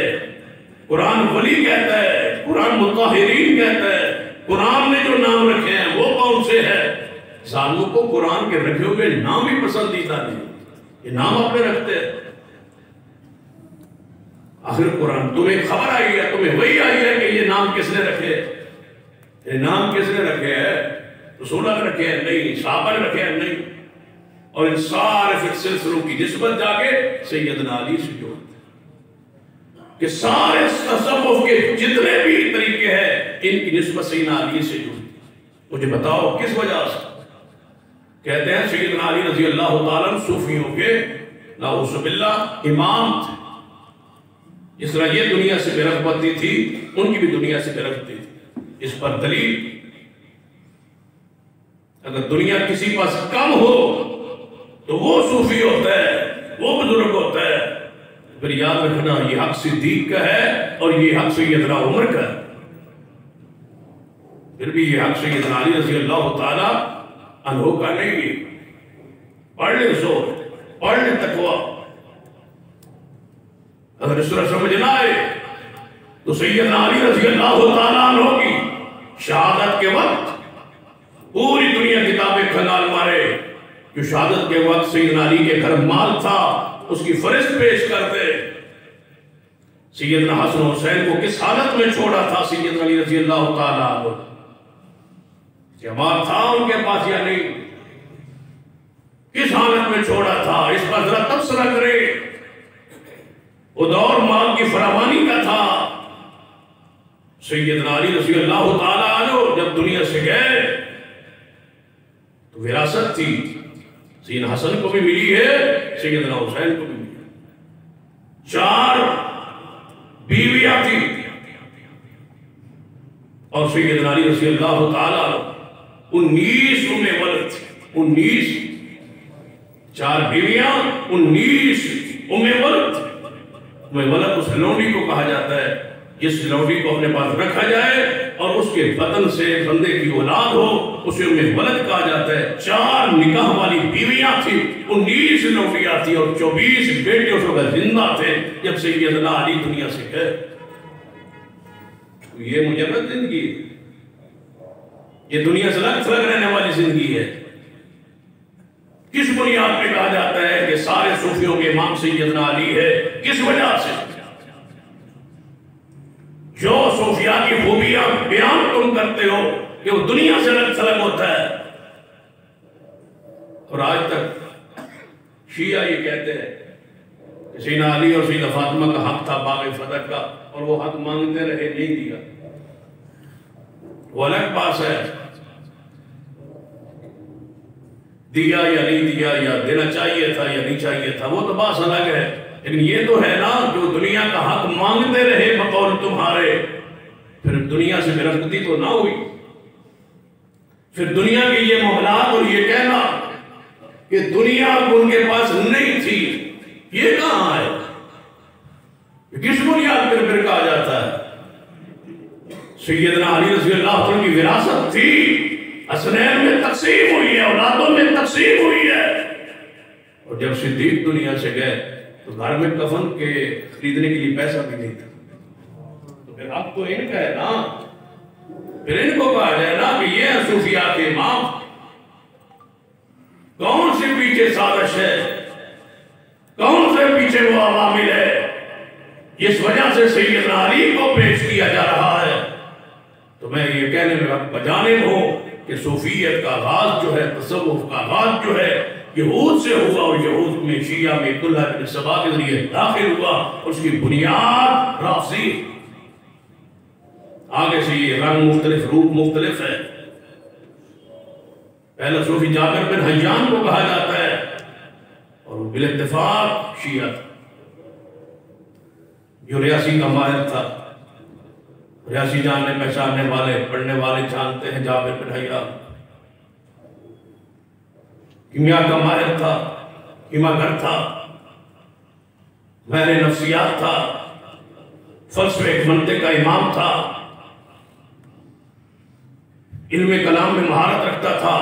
قرآن ولی کہتا ہے، قرآن مطہرین کہتا ہے، قرآن نے جو نام رکھے ہیں وہ کون سے ہیں؟ ظالموں کو قرآن کے رکھے ہوئے نام ہی پسندیدہ نہیں، یہ نام اپنے رکھتے ہیں۔ آخر قرآن تمہیں خبر آئی ہے، تمہیں وہی آئی ہے کہ یہ نام کس نے رکھے، یہ نام کس نے رکھے ہیں؟ رسول نے رکھے ہیں؟ نہیں۔ صحابہ نے رکھے ہیں؟ نہیں۔ اور ان سارے سلسلوں کی نسبت جا کے سیدنا علی سے جو کہ سارے تصوف کے جتنے بھی طریقے ہیں ان کی نسبت سیدنا علی سے جو، مجھے بتاؤ کس وجہ سے؟ کہتے ہیں سیدنا علی رضی اللہ تعالیٰ عنہ صوفیوں کے نعوذ باللہ امام تھے، جس طرح یہ دنیا سے بے رغبتی تھی ان کی بھی دنیا سے بے رغبتی تھی۔ اس پر دلیل، اگر دنیا کسی پاس کم ہو تو وہ صوفی ہوتا ہے، وہ بزرگ ہوتا ہے، پھر یاد رکھنا یہ حق صدیق کا ہے اور یہ حق سیدنا عمر کا ہے، پھر بھی یہ حق سیدنا علی رضی اللہ تعالیٰ عنہ کا نہیں ہے۔ پڑھ لیں زور، پڑھ لیں تقویٰ۔ اگر اس طرح سمجھ نہ آئے تو سیدنا علی رضی اللہ تعالیٰ عنہ کی شہادت کے وقت پوری دنیا کتابیں کھنگال مارے، جو شہادت کے وقت سیدنا علی کے گھر مال تھا اس کی فہرست پیش کرتے، سیدنا حسن حسین کو کس حالت میں چھوڑا تھا سیدنا علی رضی اللہ تعالیٰ عنہ، جواب تھا ان کے پاس یا نہیں، کس حالت میں چھوڑا تھا، اس پر ذرا تبصرہ کرے۔ وہ دور مال کی فراوانی کا تھا۔ سیدنا علی رضی اللہ تعالیٰ عنہ جب دنیا سے گئے تو وراثت تھی، سیدنا حسن کو بھی ملی ہے، سیدنا حسین کو بھی ملی ہے، 4 بیویاں تھی، اور سیدنا علی رضی اللہ تعالیٰ 19 ام ولد تھی، 19، 4 بیویاں 19 ام ولد تھی۔ ام ولد اس لونڈی کو کہا جاتا ہے جس لونڈی کو اپنے پاس رکھا جائے اور اس کے بدن سے بندے کی اولاد ہو، اسے ام ولد کہا جاتا ہے۔ 4 نکاح والی بیویاں تھی، 19 لونڈیاں تھی اور 24 بیٹے اس وقت زندہ تھے جب سیدنا علی دنیا سے گئے۔ یہ مجرد زندگی ہے، یہ دنیا سے لگ تھلگ رہنے والی زندگی ہے۔ کس بنیاد پہ کہا جاتا ہے کہ سارے صوفیوں کے امام سیدنا علی ہے؟ کس وجہ سے؟ جو صوفیاء کی خوبیاں بیان تم کرتے ہو کہ وہ دنیا سے لگ تھلگ ہوتا ہے، اور آج تک شیعہ یہ کہتے ہیں کہ سیدنا علی اور سیدہ فاطمہ کا حق تھا باغ فتح کا، اور وہ حق مانگتے رہے، نہیں دیا، وہ الگ بات ہے، دیا یا نہیں دیا، یا دینا چاہیے تھا یا نہیں چاہیے تھا، وہ تو بات الگ ہے۔ لیکن یہ تو ہے نا جو دنیا کا حق مانگتے رہے بقول تمہارے، پھر دنیا سے بے رغبتی تو نہ ہوئی، پھر دنیا کی یہ معاملات اور یہ کہنا کہ دنیا ان کے پاس نہیں تھی، یہ کہاں ہے؟ کس بنیاد پر پھر کہا جاتا ہے؟ سیدنا علی رضی اللہ عنہ کی وراثت تھی، حسنین میں تقسیم ہوئی ہے، اولادوں میں تقسیم ہوئی ہے، اور اور جب صدیق دنیا سے گئے تو گھر میں کفن کے خریدنے کے لیے پیسہ بھی نہیں تھا، تو پھر اب تو ان کا ہے نا، پھر ان کو کہا جائے نا کہ یہ صوفیاء کے امام، کون سے پیچھے سازش ہے، کون سے پیچھے وہ عوامل ہے جس وجہ سے سیدنا علی کو پیش کیا جا رہا ہے۔ تو میں یہ کہنے میں بجانب ہوں کہ صوفیت کا آغاز جو ہے، تصوف کا آغاز جو ہے، یہود سے ہوا، اور یہود میں شیعہ میں عبداللہ بن سبا کے ذریعے داخل ہوا، اس کی بنیاد رافضی۔ آگے سے یہ رنگ مختلف، روپ مختلف ہے۔ پہلا صوفی جابر بن حیان کو کہا جاتا ہے، اور وہ بالاتفاق شیعہ تھا، جو ریاضی کا ماہر تھا، ریاضی جاننے پہچاننے والے، پڑھنے والے جانتے ہیں جابر بن حیان۔ کیمیا کا ماہر تھا، کیمیاگر تھا، ماہر نفسیات تھا، فلسفے منطق کا امام تھا، علم کلام میں مہارت رکھتا تھا،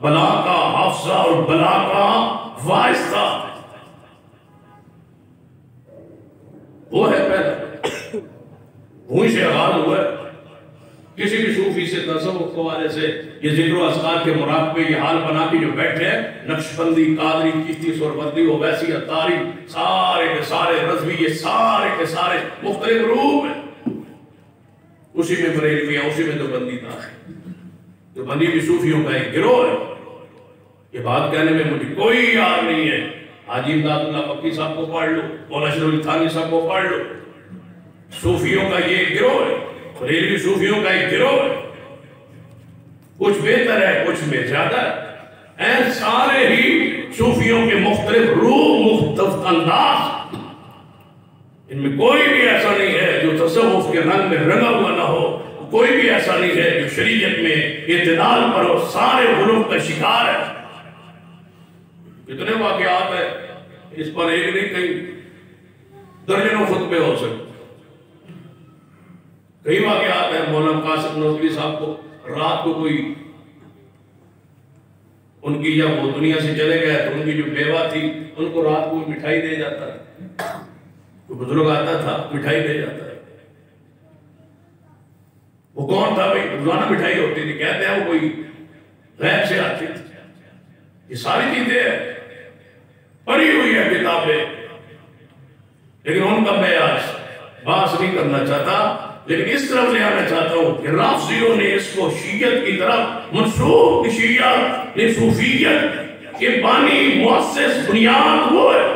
بلاغ کا حافظہ اور بلاغ کا واعظ تھا۔ وہ ہے پہلا، وہیں سے آغاز ہوا ہے۔ کسی بھی صوفی سے، تصوف کے والے سے یہ ذکر و اذکار کے مراقبے یہ حال بنا کے جو بیٹھے ہیں، نقشبندی، قادری، چشتی، سہروردی، اویسی، عطاری، سارے کے سارے رضوی، یہ سارے کے سارے مختلف روپ ہیں، اسی میں بریلوی ہیں، اسی میں دیوبندی داخل۔ دیوبندی بھی صوفیوں کا ایک گروہ ہے۔ یہ بات کہنے میں مجھے کوئی یاد نہیں ہے، حاجی امداد اللہ مکی صاحب کو پڑھ لو، مولانا اشرف علی تھانوی صاحب کو پڑھ لو، صوفیوں کا یہ ایک گروہ ہے، بریلوی صوفیوں کا ایک گروہ ہے، کچھ بہتر ہے، کچھ میں زیادہ ہے، اے سارے ہی صوفیوں کے مختلف روح، مختلف انداز، ان میں کوئی بھی ایسا نہیں ہے جو تصوف کے رنگ میں رنگا ہوا نہ ہو، کوئی بھی ایسا نہیں ہے جو شریعت میں اعتدال پر ہو، سارے غلوب کا شکار ہے۔ کتنے واقعات ہیں اس پر، ایک نہیں کئی درجنوں خطبے ہو سکتے، کئی واقعات ہیں۔ مولانا قاسم نوتوی صاحب کو رات کو کوئی ان کی، جب وہ دنیا سے چلے گئے تو ان کی جو بیوہ تھی ان کو رات کو مٹھائی دے جاتا ہے، کوئی بزرگ آتا تھا مٹھائی دے جاتا ہے۔ وہ کون تھا بھائی؟ روزانہ مٹھائی ہوتی تھی، کہتے ہیں وہ کوئی غیب سے آتی تھی۔ یہ ساری چیزیں پڑھی ہوئی ہے کتابیں، لیکن ان کا میں آج بات نہیں کرنا چاہتا، لیکن اس طرف لے آنا چاہتا ہوں کہ رافضیوں نے اس کو شیعت کی طرف منسوخ، شیعہ نے صوفیت کے بانی، مؤسس، بنیاد وہ ہے۔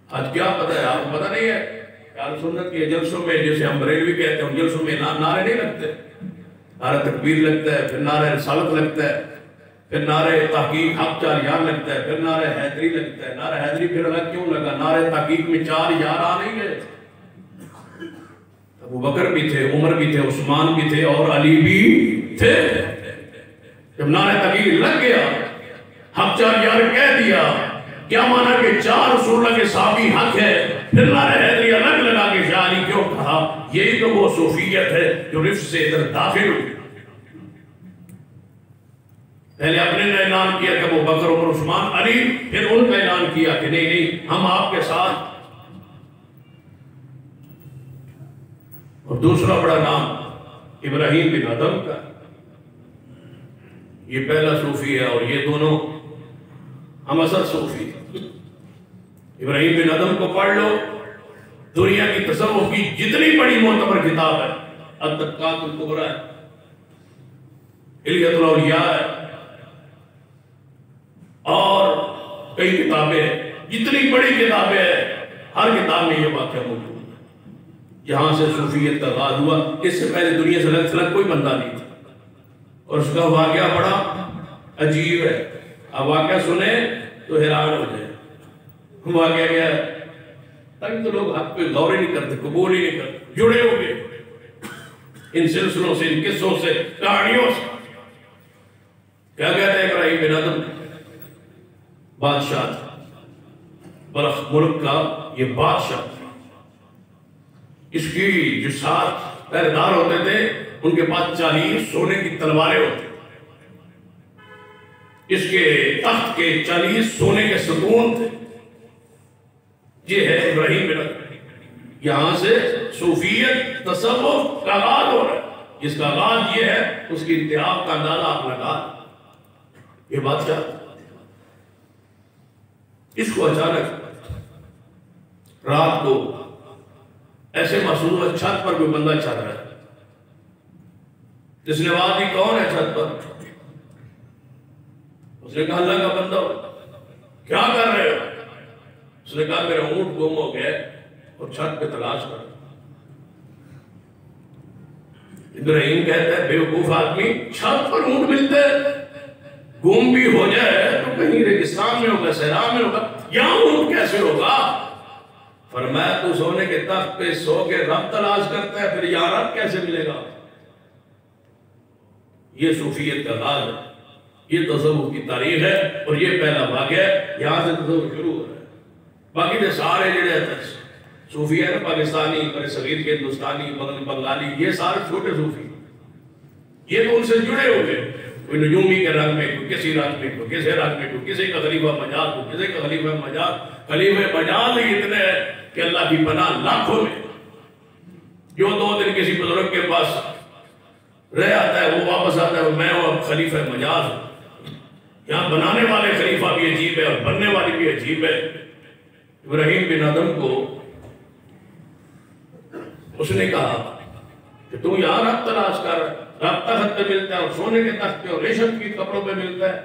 آج کیا پتہ ہے آپ کو؟ پتہ نہیں ہے؟ اہل سنت کے جلسوں میں، جیسے ہم بریلوی کہتے ہیں، جلسوں میں نعرے نہیں لگتے، نعرہ تکبیر لگتا ہے، پھر نعرہ رسالت لگتا ہے، پھر نعرہ تحقیق حق 4 یار لگتا ہے، پھر نعرہ حیدری لگتا ہے۔ نعرہ حیدری پھر الگ کیوں لگا؟ نعرہ تحقیق میں 4 یار آ نہیں گئے، ابو بکر بھی تھے، عمر بھی تھے، عثمان بھی تھے، اور علی بھی تھے۔ جب نعرہ تحقیق لگ گیا، حق 4 یار کہہ دیا، کیا مانا کہ 4 رسول اللہ کے صحابی حق ہے، پھر نعرہ حیدری الگ لگا کے شاہ علی کیوں کہا؟ یہی تو وہ صوفیت ہے جو رفض سے ادھر داخل ہوئی۔ پہلے اپنے نے اعلان کیا کہ وہ بکر، عمر، عثمان، علی، پھر ان کا اعلان کیا کہ نہیں نہیں ہم آپ کے ساتھ۔ اور دوسرا بڑا نام ابراہیم بن ادم کا، یہ پہلا صوفی ہے، اور یہ دونوں ہم اصل صوفی۔ ابراہیم بن ادم کو پڑھ لو، دنیا کی تصوف کی جتنی بڑی معتبر کتاب ہے، الطبقات الکبریٰ ہے، حلیۃ الاولیاء ہے، اور کئی کتابیں ہیں، جتنی بڑی کتابیں ہیں، ہر کتاب میں یہ واقعہ موجود ہے۔ جہاں سے صوفیت کا آغاز ہوا، اس سے پہلے دنیا سے الگ تھلگ کوئی بندہ نہیں تھا، اور اس کا واقعہ بڑا عجیب ہے۔ اب واقعہ سنیں تو حیران ہو جائے۔ واقعہ کیا ہے؟ تاکہ تو لوگ حق پہ غور ہی نہیں کرتے، قبول ہی نہیں کرتے، جڑے ہو گئے ان سلسلوں سے، ان قصوں سے، کہانیوں سے۔ کیا کہتے ہیں ابراہیم بن ادم؟ بادشاہ تھا، بلخ ملک کا یہ بادشاہ تھا۔ اس کی جو 7 پہرے دار ہوتے تھے، ان کے پاس 40 سونے کی تلواریں ہوتی، اس کے تخت کے 40 سونے کے ستون تھے. یہ ہے ابراہیم بن ادہم. یہاں سے صوفیت تصوف کا آغاز ہو رہا ہے. اس کا آغاز یہ ہے، اس کی انتہا کا اندازہ آپ لگا. یہ بادشاہ اس کو اچانک رات کو ایسے محسوس ہوا چھت پر کوئی بندہ چل رہا ہے. جس نے آواز دی کون ہے چھت پر؟ اس نے کہا اللہ کا بندہ. کیا کر رہے ہو؟ اس نے کہا میرا اونٹ گم ہو گیا اور چھت پہ تلاش کر. ابراہیم کہتا ہے بیوقوف آدمی، چھت پر اونٹ ملتے گم بھی ہو جائے تو کہیں ریگستان میں ہوگا، سیراب میں ہوگا، یہاں اونٹ کیسے ہوگا؟ فرمایا تو سونے کے تخت پہ سو کے رب تلاش کرتا ہے، پھر یہاں رب کیسے ملے گا؟ یہ صوفیت کا راز ہے، یہ تصوف کی تاریخ ہے، اور یہ پہلا واقعہ ہے. یہاں سے تصوف شروع ہو رہا ہے. باقی تو سارے جڑے صوفی ہیں پاکستانی، برصغیر کے ہندوستانی، بنگالی، یہ سارے چھوٹے صوفی، یہ تو ان سے جڑے ہوئے. کوئی نجومی کے رنگ میں، کوئی کسی رنگ میں، کوئی کسی رنگ میں، کوئی کسی کا خلیفہ مجاز، کوئی کسی کا خلیفہ مجاز. خلیفہ مجاز ہی اتنے ہیں کہ اللہ کی پناہ لاکھوں میں. جو 2 دن کسی بزرگ کے پاس رہ آتا ہے وہ واپس آتا ہے، میں وہ اب خلیفہ مجاز ہوں. یہاں بنانے والے خلیفہ بھی عجیب ہے اور بننے والی بھی عجیب ہے. ابراہیم بن ادہم کو اس نے کہا کہ تو یہاں رب تلاش کر، رب تخت پہ ملتا ہے اور سونے کے تخت پہ اور ریشم کی کپڑوں پہ ملتا ہے.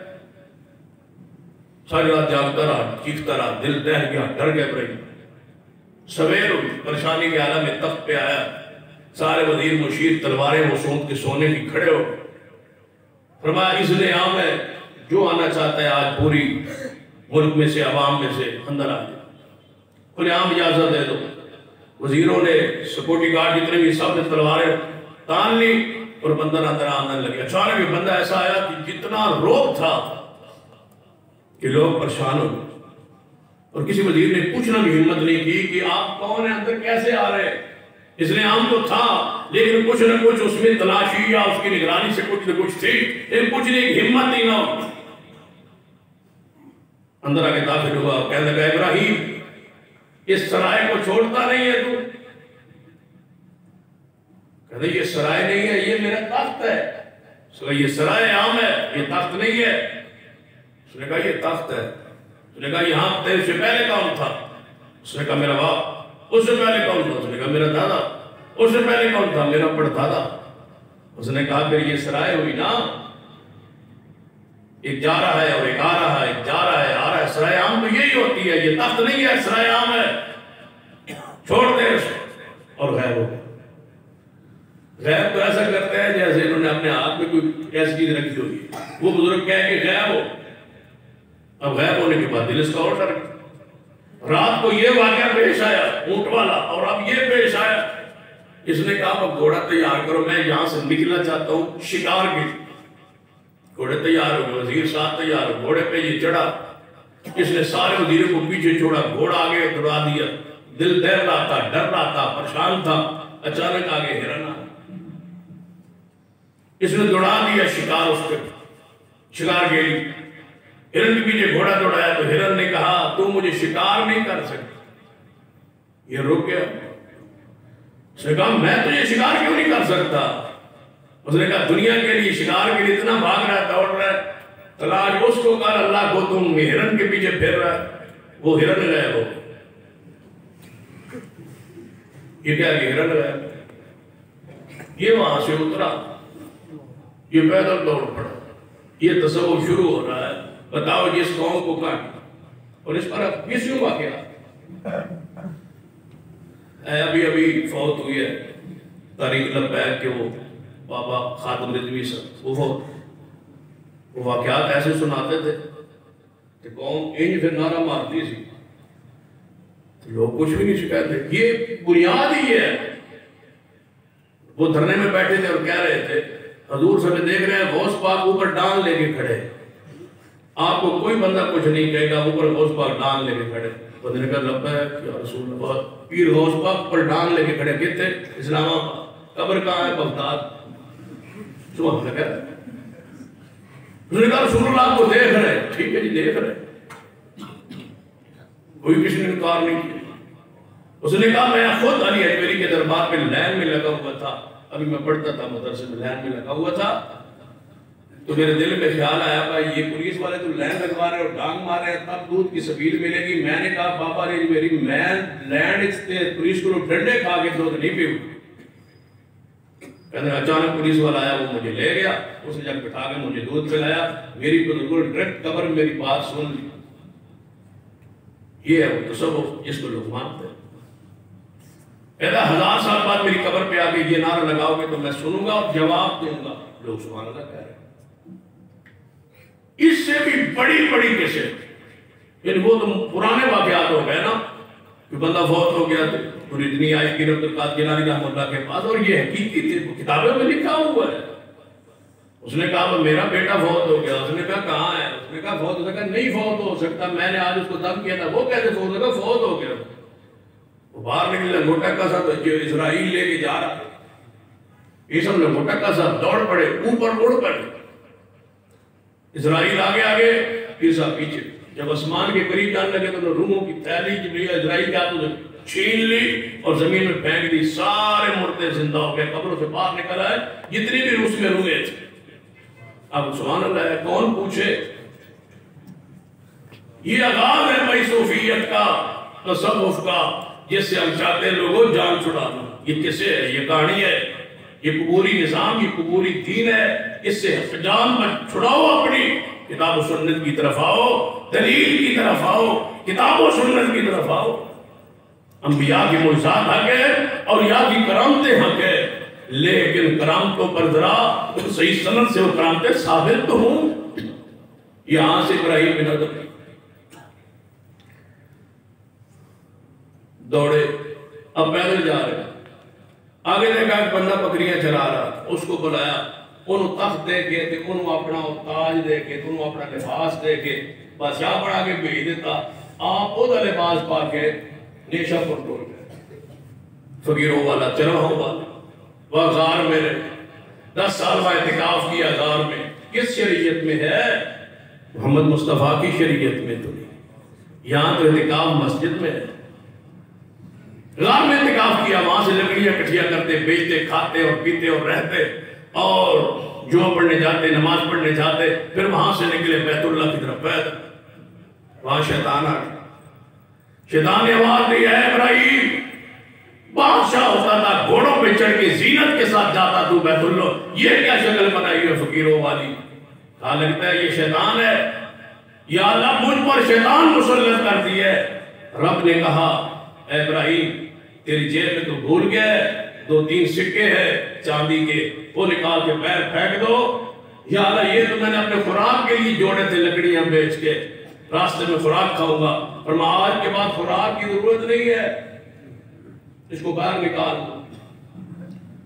ساری رات جاگتا رہا، چیختا رہا، دل دہل گیا، ڈر گیا ابراہیم. سویر ہوئی، پریشانی کے عالم میں تخت پہ آیا. سارے وزیر مشیر تلواریں وہ سونت کے سونے کی کھڑے ہو. فرمایا اس نے عام ہے، جو آنا چاہتا ہے آج پوری ملک میں سے، عوام میں سے اندر آ جائے. کھلے عام اجازت دے دو. وزیروں نے، سیکورٹی گارڈ جتنے بھی، سب نے تلواریں تان لی اور بندر اندر آنے لگے. اچانک ایک بندہ ایسا آیا کہ جتنا روب تھا کہ لوگ پریشان ہو گئے، اور کسی وزیر نے پوچھنا بھی ہمت نہیں کی کہ آپ کون ہیں، اندر کیسے آ رہے ہیں. اس نے عام تو تھا لیکن کچھ نہ کچھ اس میں تلاشی یا اس کی نگرانی سے کچھ نہ کچھ تھی، لیکن پوچھنے کی ہمت نہیں نہ. اندر آ کے داخل ہوا، کہنے لگا ابراہیم اس سرائے کو چھوڑتا نہیں ہے تو؟ کہتے یہ سرائے نہیں ہے، یہ میرا تخت ہے. اس نے کہا یہ سرائے عام ہے، یہ تخت نہیں ہے. اس نے کہا یہ تخت ہے. اس نے کہا یہاں تیرے سے پہلے کون تھا؟ اس نے کہا میرا باپ. اس سے پہلے کون تھا؟ اس نے کہا میرا دادا. اس سے پہلے کون تھا؟ میرا پڑدادا. اس نے کہا پھر یہ سرائے ہوئی نا، ایک جا رہا ہے اور ایک آ رہا ہے، ایک جا رہا ہے آ رہا ہے. سرائے عام تو یہی ہوتی ہے، یہ تخت نہیں ہے، سرائے عام ہے. چھوڑ دے اس کو. اور غیب ہو گیا. غیب تو ایسا کرتے ہیں جیسے انہوں نے اپنے ہاتھ میں کوئی ایسی چیز رکھی ہوئی. وہ بزرگ کہے کہ غیب ہو. اب غیب ہونے کے بعد دل اس کا اور ڈر گیا. رات کو یہ واقعہ پیش آیا اونٹ والا، اور اب یہ پیش آیا. اس نے کہا اب گھوڑا تیار کرو، میں یہاں سے نکلنا چاہتا ہوں شکار کے. گھوڑے تیار ہو گئے، وزیر صاحب تیار ہو، گھوڑے پہ یہ چڑھا. اس نے سارے وزیروں کو پیچھے چھوڑا، گھوڑا آگے دوڑا دیا. دل دہل رہا تھا، ڈر رہا تھا، پریشان تھا. اچانک آگے ہرن آ، اس نے دوڑا دیا شکار اس پہ. شکار کے لیے ہرن کے پیچھے گھوڑا دوڑایا تو ہرن نے کہا تو مجھے شکار نہیں کر سکتا. یہ رک گیا. اس نے کہا میں تجھے شکار کیوں نہیں کر سکتا؟ اس نے کہا دنیا کے لیے، شکار کے لیے اتنا بھاگ رہا ہے، دوڑ رہا ہے، تلاش اس کو کر اللہ کو، تم ہرن کے پیچھے پھر رہا ہے. وہ ہرن غائب ہو. یہ کیا کہ ہرن غائب. یہ وہاں سے اترا، یہ پیدل دوڑ پڑا. یہ تصور شروع ہو رہا ہے. بتاؤ جس قوم کو کاٹ اور اس پر اب کس یوں واقعہ ابھی فوت ہوئی ہے تاریخ لبیک کہ وہ بابا خاتم رضوی صاحب، وہ واقعات ایسے سناتے تھے کہ قوم انج پھر نعرہ مارتی سی، لوگ کچھ بھی نہیں شکایت. یہ بنیاد ہی ہے. وہ دھرنے میں بیٹھے تھے اور کہہ رہے تھے حضور صاحب دیکھ رہے ہیں غوث پاک اوپر ڈان لے کے کھڑے، آپ کو کوئی بندہ کچھ نہیں کہے گا، اوپر غوث پاک ڈان لے کے کھڑے. بندے نے کہا لبیک یا رسول اللہ. پیر غوث پاک پر ڈان لے کے کھڑے کہتے اسلام آباد. قبر کہاں ہے؟ بغداد. سبحان اللہ. اس نے کہا رسول اللہ کو دیکھ رہے ہیں. ٹھیک ہے جی دیکھ رہے ہیں. کوئی کسی نے انکار نہیں کیا. اس نے کہا میں خود علی اجمیری کے دربار میں لائن میں لگا ہوا تھا. ابھی میں پڑھتا تھا مدرسے میں لائن میں لگا ہوا تھا تو میرے دل میں خیال آیا بھائی یہ پولیس والے تو لائن لگوا رہے اور ڈانگ مار رہے ہیں تب دودھ کی سبیل ملے گی. میں نے کہا بابا علی اجمیری میں لینڈ پولیس کو ڈنڈے کھا کے دودھ نہیں پیوں. کہتے ہیں اچانک پولیس والا آیا وہ مجھے لے گیا. اس نے جب بٹھا کے مجھے دودھ پلایا. میری بزرگوں نے ڈائریکٹ قبر میں میری بات سن لی. یہ ہے وہ تصوف جس کو لوگ مانتے ہیں. کہتا 1000 سال بعد میری قبر پہ آ کے یہ نعرہ لگاؤ گے تو میں سنوں گا اور جواب دوں گا. لوگ سبحان اللہ کہہ رہے ہیں. اس سے بھی بڑی بڑی کیسے یعنی وہ تو پرانے واقعات ہو گئے نا کہ بندہ فوت ہو گیا تو اتنی آئی کہ عبد القادر جیلانی رحمۃ اللہ کے پاس اور یہ حقیقی تھی کتابوں میں لکھا ہوا ہے. اس نے کہا میرا بیٹا فوت ہو گیا. اس نے کہا کہاں ہے؟ اس نے کہا فوت ہو سکتا نہیں فوت ہو سکتا. میں نے آج اس کو دم کیا تھا. وہ کیسے فوت ہو گیا؟ فوت ہو گیا. وہ باہر نکلا موٹا کا سا جو اسرائیل لے کے جا رہا. یہ سب لوگ موٹا کا سا دوڑ پڑے اوپر اڑ پڑے. اسرائیل آگے آگے عیسیٰ پیچھے. جب آسمان کے قریب جانے لگے تو روحوں کی تھیلی جو اسرائیل کے ہاتھوں سے چھین لی اور زمین میں پھینک دی. سارے مردے زندہ ہو گئے. قبروں سے باہر نکل آئے جتنی بھی روس میں روحیں تھے. اب سبحان اللہ ہے کون پوچھے. یہ آغاز ہے بھائی صوفیت کا تصوف کا جس سے ہم چاہتے ہیں لوگوں جان چھڑانا. یہ کسے ہے؟ یہ کہانی ہے. یہ قبوری نظام یہ قبوری دین ہے. اس سے جان چھڑاؤ. اپنی کتاب و سنت کی طرف آؤ. دلیل کی طرف آؤ. کتاب و سنت کی طرف آؤ. انبیاء کی معجزات حق ہے اور یا کی کرامتیں حق ہے لیکن کرامتوں پر ذرا صحیح سند سے وہ کرامتیں ثابت تو ہوں. یہاں سے ابراہیم بن ادم دوڑے. اب پیدل جا رہے ہیں. آگے دیکھا ایک بندہ بکریاں چرا رہا. اس کو بلایا. انہوں تخت دے کے انہوں اپنا تاج دے کے انہوں اپنا لباس دے کے بادشاہ بڑھا کے بھیج دیتا. آپ وہ لباس پا کے نیشہ پر ٹول گئے. فقیروں والا چراہوں والا وہ غار میں رہے. 10 سال میں اعتکاف کیا غار میں. کس شریعت میں ہے؟ محمد مصطفیٰ کی شریعت میں تو نہیں. یہاں تو اعتکاف مسجد میں ہے. غار میں اعتکاف کیا. وہاں سے لکڑیاں کٹھیاں کرتے بیچتے کھاتے اور پیتے اور رہتے اور جمعہ پڑھنے جاتے نماز پڑھنے جاتے. پھر وہاں سے نکلے بیت اللہ کی طرف پیدل. وہاں شیطان آ گیا. شیطان نے آواز دی ہے ابراہیم بادشاہ ہوتا تھا گھوڑوں پہ چڑھ کے زینت کے ساتھ جاتا تو بیت اللہ. یہ کیا شکل بنائی ہے فقیروں والی؟ کہا لگتا ہے یہ شیطان ہے. یا اللہ مجھ پر شیطان مسلط کر دی ہے. رب نے کہا اے ابراہیم تیری جیب میں تو بھول گیا 2-3 سکے ہیں چاندی کے وہ نکال کے پیر پھینک دو. یا اللہ یہ تو میں نے اپنے خوراک کے لیے جوڑے تھے لکڑیاں بیچ کے راستے میں خوراک کھاؤں گا. اور میں آج کے بعد خوراک کی ضرورت نہیں ہے. اس کو باہر نکال.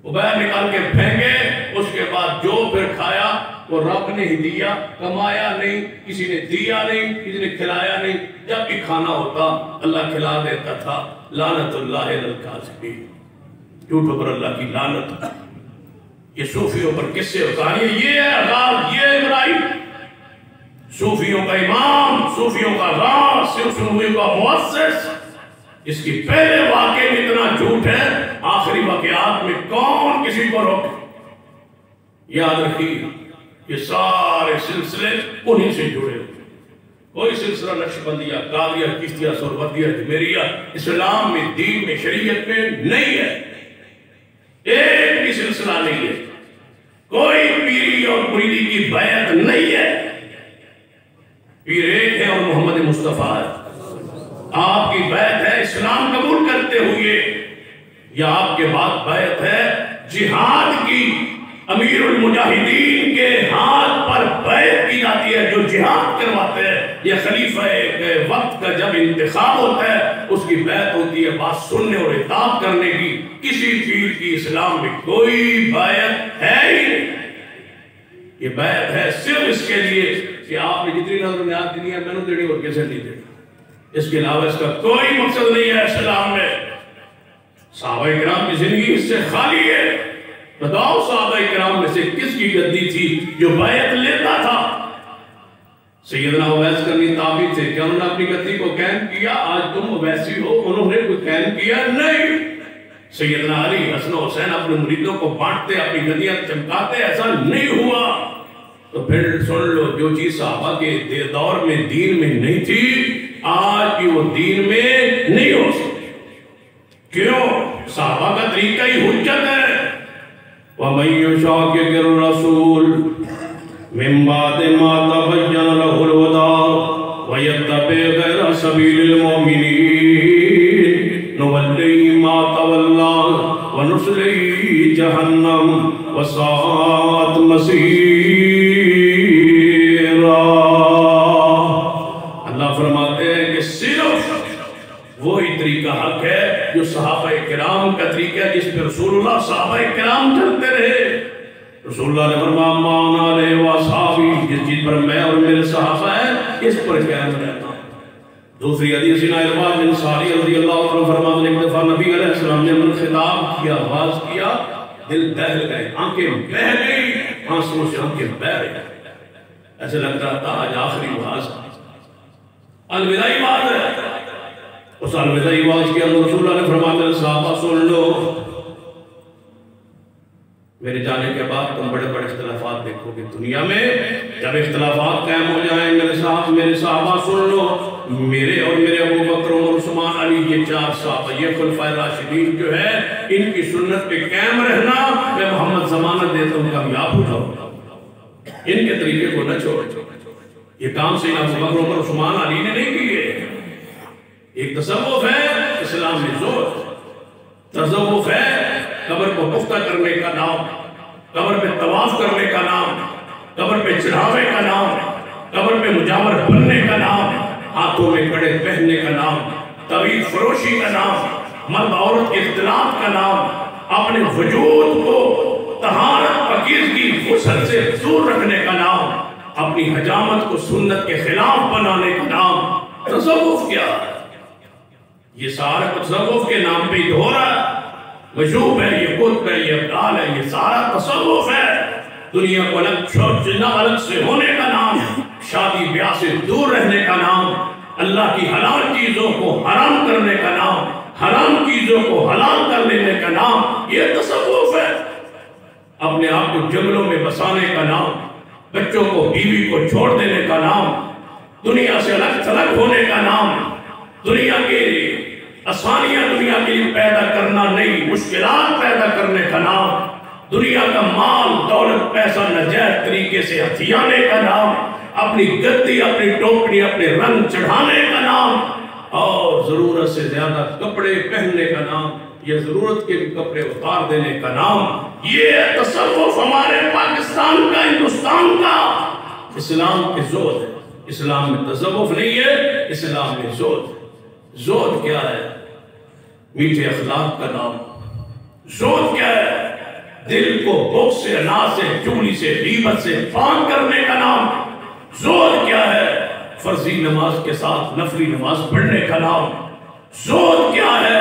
وہ باہر نکال کے پھینکے. اس کے بعد جو پھر کھایا وہ رب نے ہی دیا. کمایا نہیں کسی نے دیا نہیں کسی نے کھلایا نہیں. جب بھی کھانا ہوتا اللہ کھلا دیتا تھا. لعنت اللہ علی الکاذبین. جھوٹوں پر اللہ کی لعنت. یہ صوفیوں پر کس سے ہوتا ہے؟ یہ ہے آغاز. یہ ابراہیم صوفیوں کا امام صوفیوں کا راز صوفیوں کا مؤسس. اس کی پہلے واقعے میں اتنا جھوٹ ہے آخری واقعات میں کون کسی کو روک. یاد رکھیے یہ سارے سلسلے انہی سے جڑے ہوئے. کوئی سلسلہ نقشبندیہ قادریہ چشتیہ سہروردیہ جمیریہ اسلام میں دین میں شریعت میں نہیں ہے. ایک بھی سلسلہ نہیں ہے. کوئی پیری اور مریدی کی بیعت نہیں ہے. پیر ایک ہے اور محمد مصطفیٰ ہے. آپ کی بیعت ہے اسلام قبول کرتے ہوئے یا آپ کے بعد بیعت ہے جہاد کی. امیر المجاہدین کے ہاتھ پر بیعت کی جاتی ہے جو جہاد کرواتے ہیں. یہ خلیفہ وقت کا جب انتخاب ہوتا ہے اس کی بیعت ہوتی ہے بات سننے اور اطاعت کرنے کی. کسی پیر کی اسلام میں کوئی بیعت ہے ہی نہیں. یہ بیعت ہے صرف اس کے لیے کہ آپ نے جتنی نظر نیاز دینی ہے میں نے دینی اور کیسے نہیں دینی. اس کے علاوہ اس کا کوئی مقصد نہیں ہے اسلام میں. صحابہ کرام کی زندگی اس سے خالی ہے. بتاؤ صحابہ کرام میں سے کس کی گدی تھی جو بیعت لیتا تھا سیدنا اویس کرنی تابعی تھے، کیا انہوں نے اپنی گدی کو قائم کیا؟ آج تم اویسی ہو، انہوں نے کوئی قائم کیا نہیں۔ سیدنا علی، حسن و حسین اپنے مریدوں کو بانٹتے، اپنی گدیاں چمکاتے، ایسا نہیں ہوا۔ تو پھر سن لو، جو چیز صحابہ کے دور میں دین میں نہیں تھی، آج کی وہ دین میں نہیں ہو سکتی۔ کیوں؟ صحابہ کا طریقہ ہی حجت ہے۔ وَمَن يُشَاقِقِ الرَّسُولَ مِن بَعْدِ مَا تَبَيَّنَ لَهُ الْهُدَىٰ وَيَتَّبِعْ غَيْرَ سَبِيلِ الْمُؤْمِنِينَ نُوَلِّهِ مَا تَوَلَّىٰ وَنُصْلِهِ جَهَنَّمَ وَسَاءَتْ مَصِيرًا۔ اللہ فرماتے ہیں کہ صرف وہی طریقہ حق ہے جو صحابہ کرام کا طریقہ ہے، جس پہ رسول اللہ صحابہ کرام چلتے رہے۔ رسول اللہ نے فرمایا مان علیہ واصحابی، جس چیز پر میں اور میرے صحابہ ہیں اس پر قائم رہتا ہوں۔ دوسری حدیث ارباد بن ساری رضی اللہ عنہ فرماتے ہیں ایک دفعہ نبی علیہ السلام نے من خطاب کیا، آواز کیا، دل دہل گئے، آنکھیں بہہ گئی، آنسوں سے آنکھیں بہہ گئی، ایسے لگ رہا تھا آج آخری آواز الوداعی بات ہے۔ اس الوداعی آواز کے اندر رسول اللہ نے فرمایا صحابہ سن لو، میرے جانے کے بعد تم بڑے بڑے اختلافات دیکھو گے دنیا میں، جب اختلافات قائم ہو جائیں میرے صحابہ سن لو، میرے اور میرے ابو بکر عمر عثمان علی، یہ چار صحابہ، یہ خلفائے راشدین جو ہے، ان کی سنت پہ قائم رہنا، میں محمد ضمانت دیتا ہوں کامیاب ہو جاؤ، ان کے طریقے کو نہ چھوڑ۔ یہ کام سیدنا ابو بکر عمر عثمان علی نے نہیں کیے۔ ایک تصوف ہے اسلام میں زور، تصوف ہے قبر کو پختہ کرنے کا نام، قبر پہ طواف کرنے کا نام، قبر پہ چڑھاوے کا نام، قبر پہ مجاور بننے کا نام، ہاتھوں میں کڑے پہننے کا نام، طویل فروشی کا نام، مرد عورت کے اختلاط کا نام، اپنے وجود کو طہارت پاکیزگی غسل سے دور رکھنے کا نام، اپنی حجامت کو سنت کے خلاف بنانے کا نام۔ تصوف کیا ہے؟ یہ سارا تصوف کے نام پہ ہی ہو رہا ہے، مشوب ہے، یہ قطب ہے، یہ ابدال ہے، یہ سارا تصوف ہے۔ دنیا کو الگ سے ہونے کا نام، شادی بیاہ سے دور رہنے کا نام، اللہ کی حلال چیزوں کو حرام کرنے کا نام، حرام چیزوں کو حلال کر لینے کا نام، یہ تصوف ہے۔ اپنے آپ کو جنگلوں میں بسانے کا نام، بچوں کو بیوی کو چھوڑ دینے کا نام، دنیا سے الگ تھلگ ہونے کا نام، دنیا کے آسانیاں دنیا کے لیے پیدا کرنا نہیں، مشکلات پیدا کرنے کا نام، دنیا کا مال دولت پیسہ ناجائز طریقے سے ہتھیانے کا نام، اپنی گدی اپنی ٹوپنی اپنے رنگ چڑھانے کا نام، اور ضرورت سے زیادہ کپڑے پہننے کا نام، یا ضرورت کے کپڑے اتار دینے کا نام۔ یہ تصوف ہمارے پاکستان کا، ہندوستان کا۔ اسلام کے زود ہے، اسلام میں تصوف نہیں ہے، اسلام میں زود ہے۔ زود کیا ہے؟ میٹھے اخلاق کا نام۔ زود کیا ہے؟ دل کو بغض سے، اناج سے، چغلی سے، غیبت سے پاک کرنے کا نام۔ زود کیا ہے؟ فرضی نماز کے ساتھ نفلی نماز پڑھنے کا نام۔ زود کیا ہے؟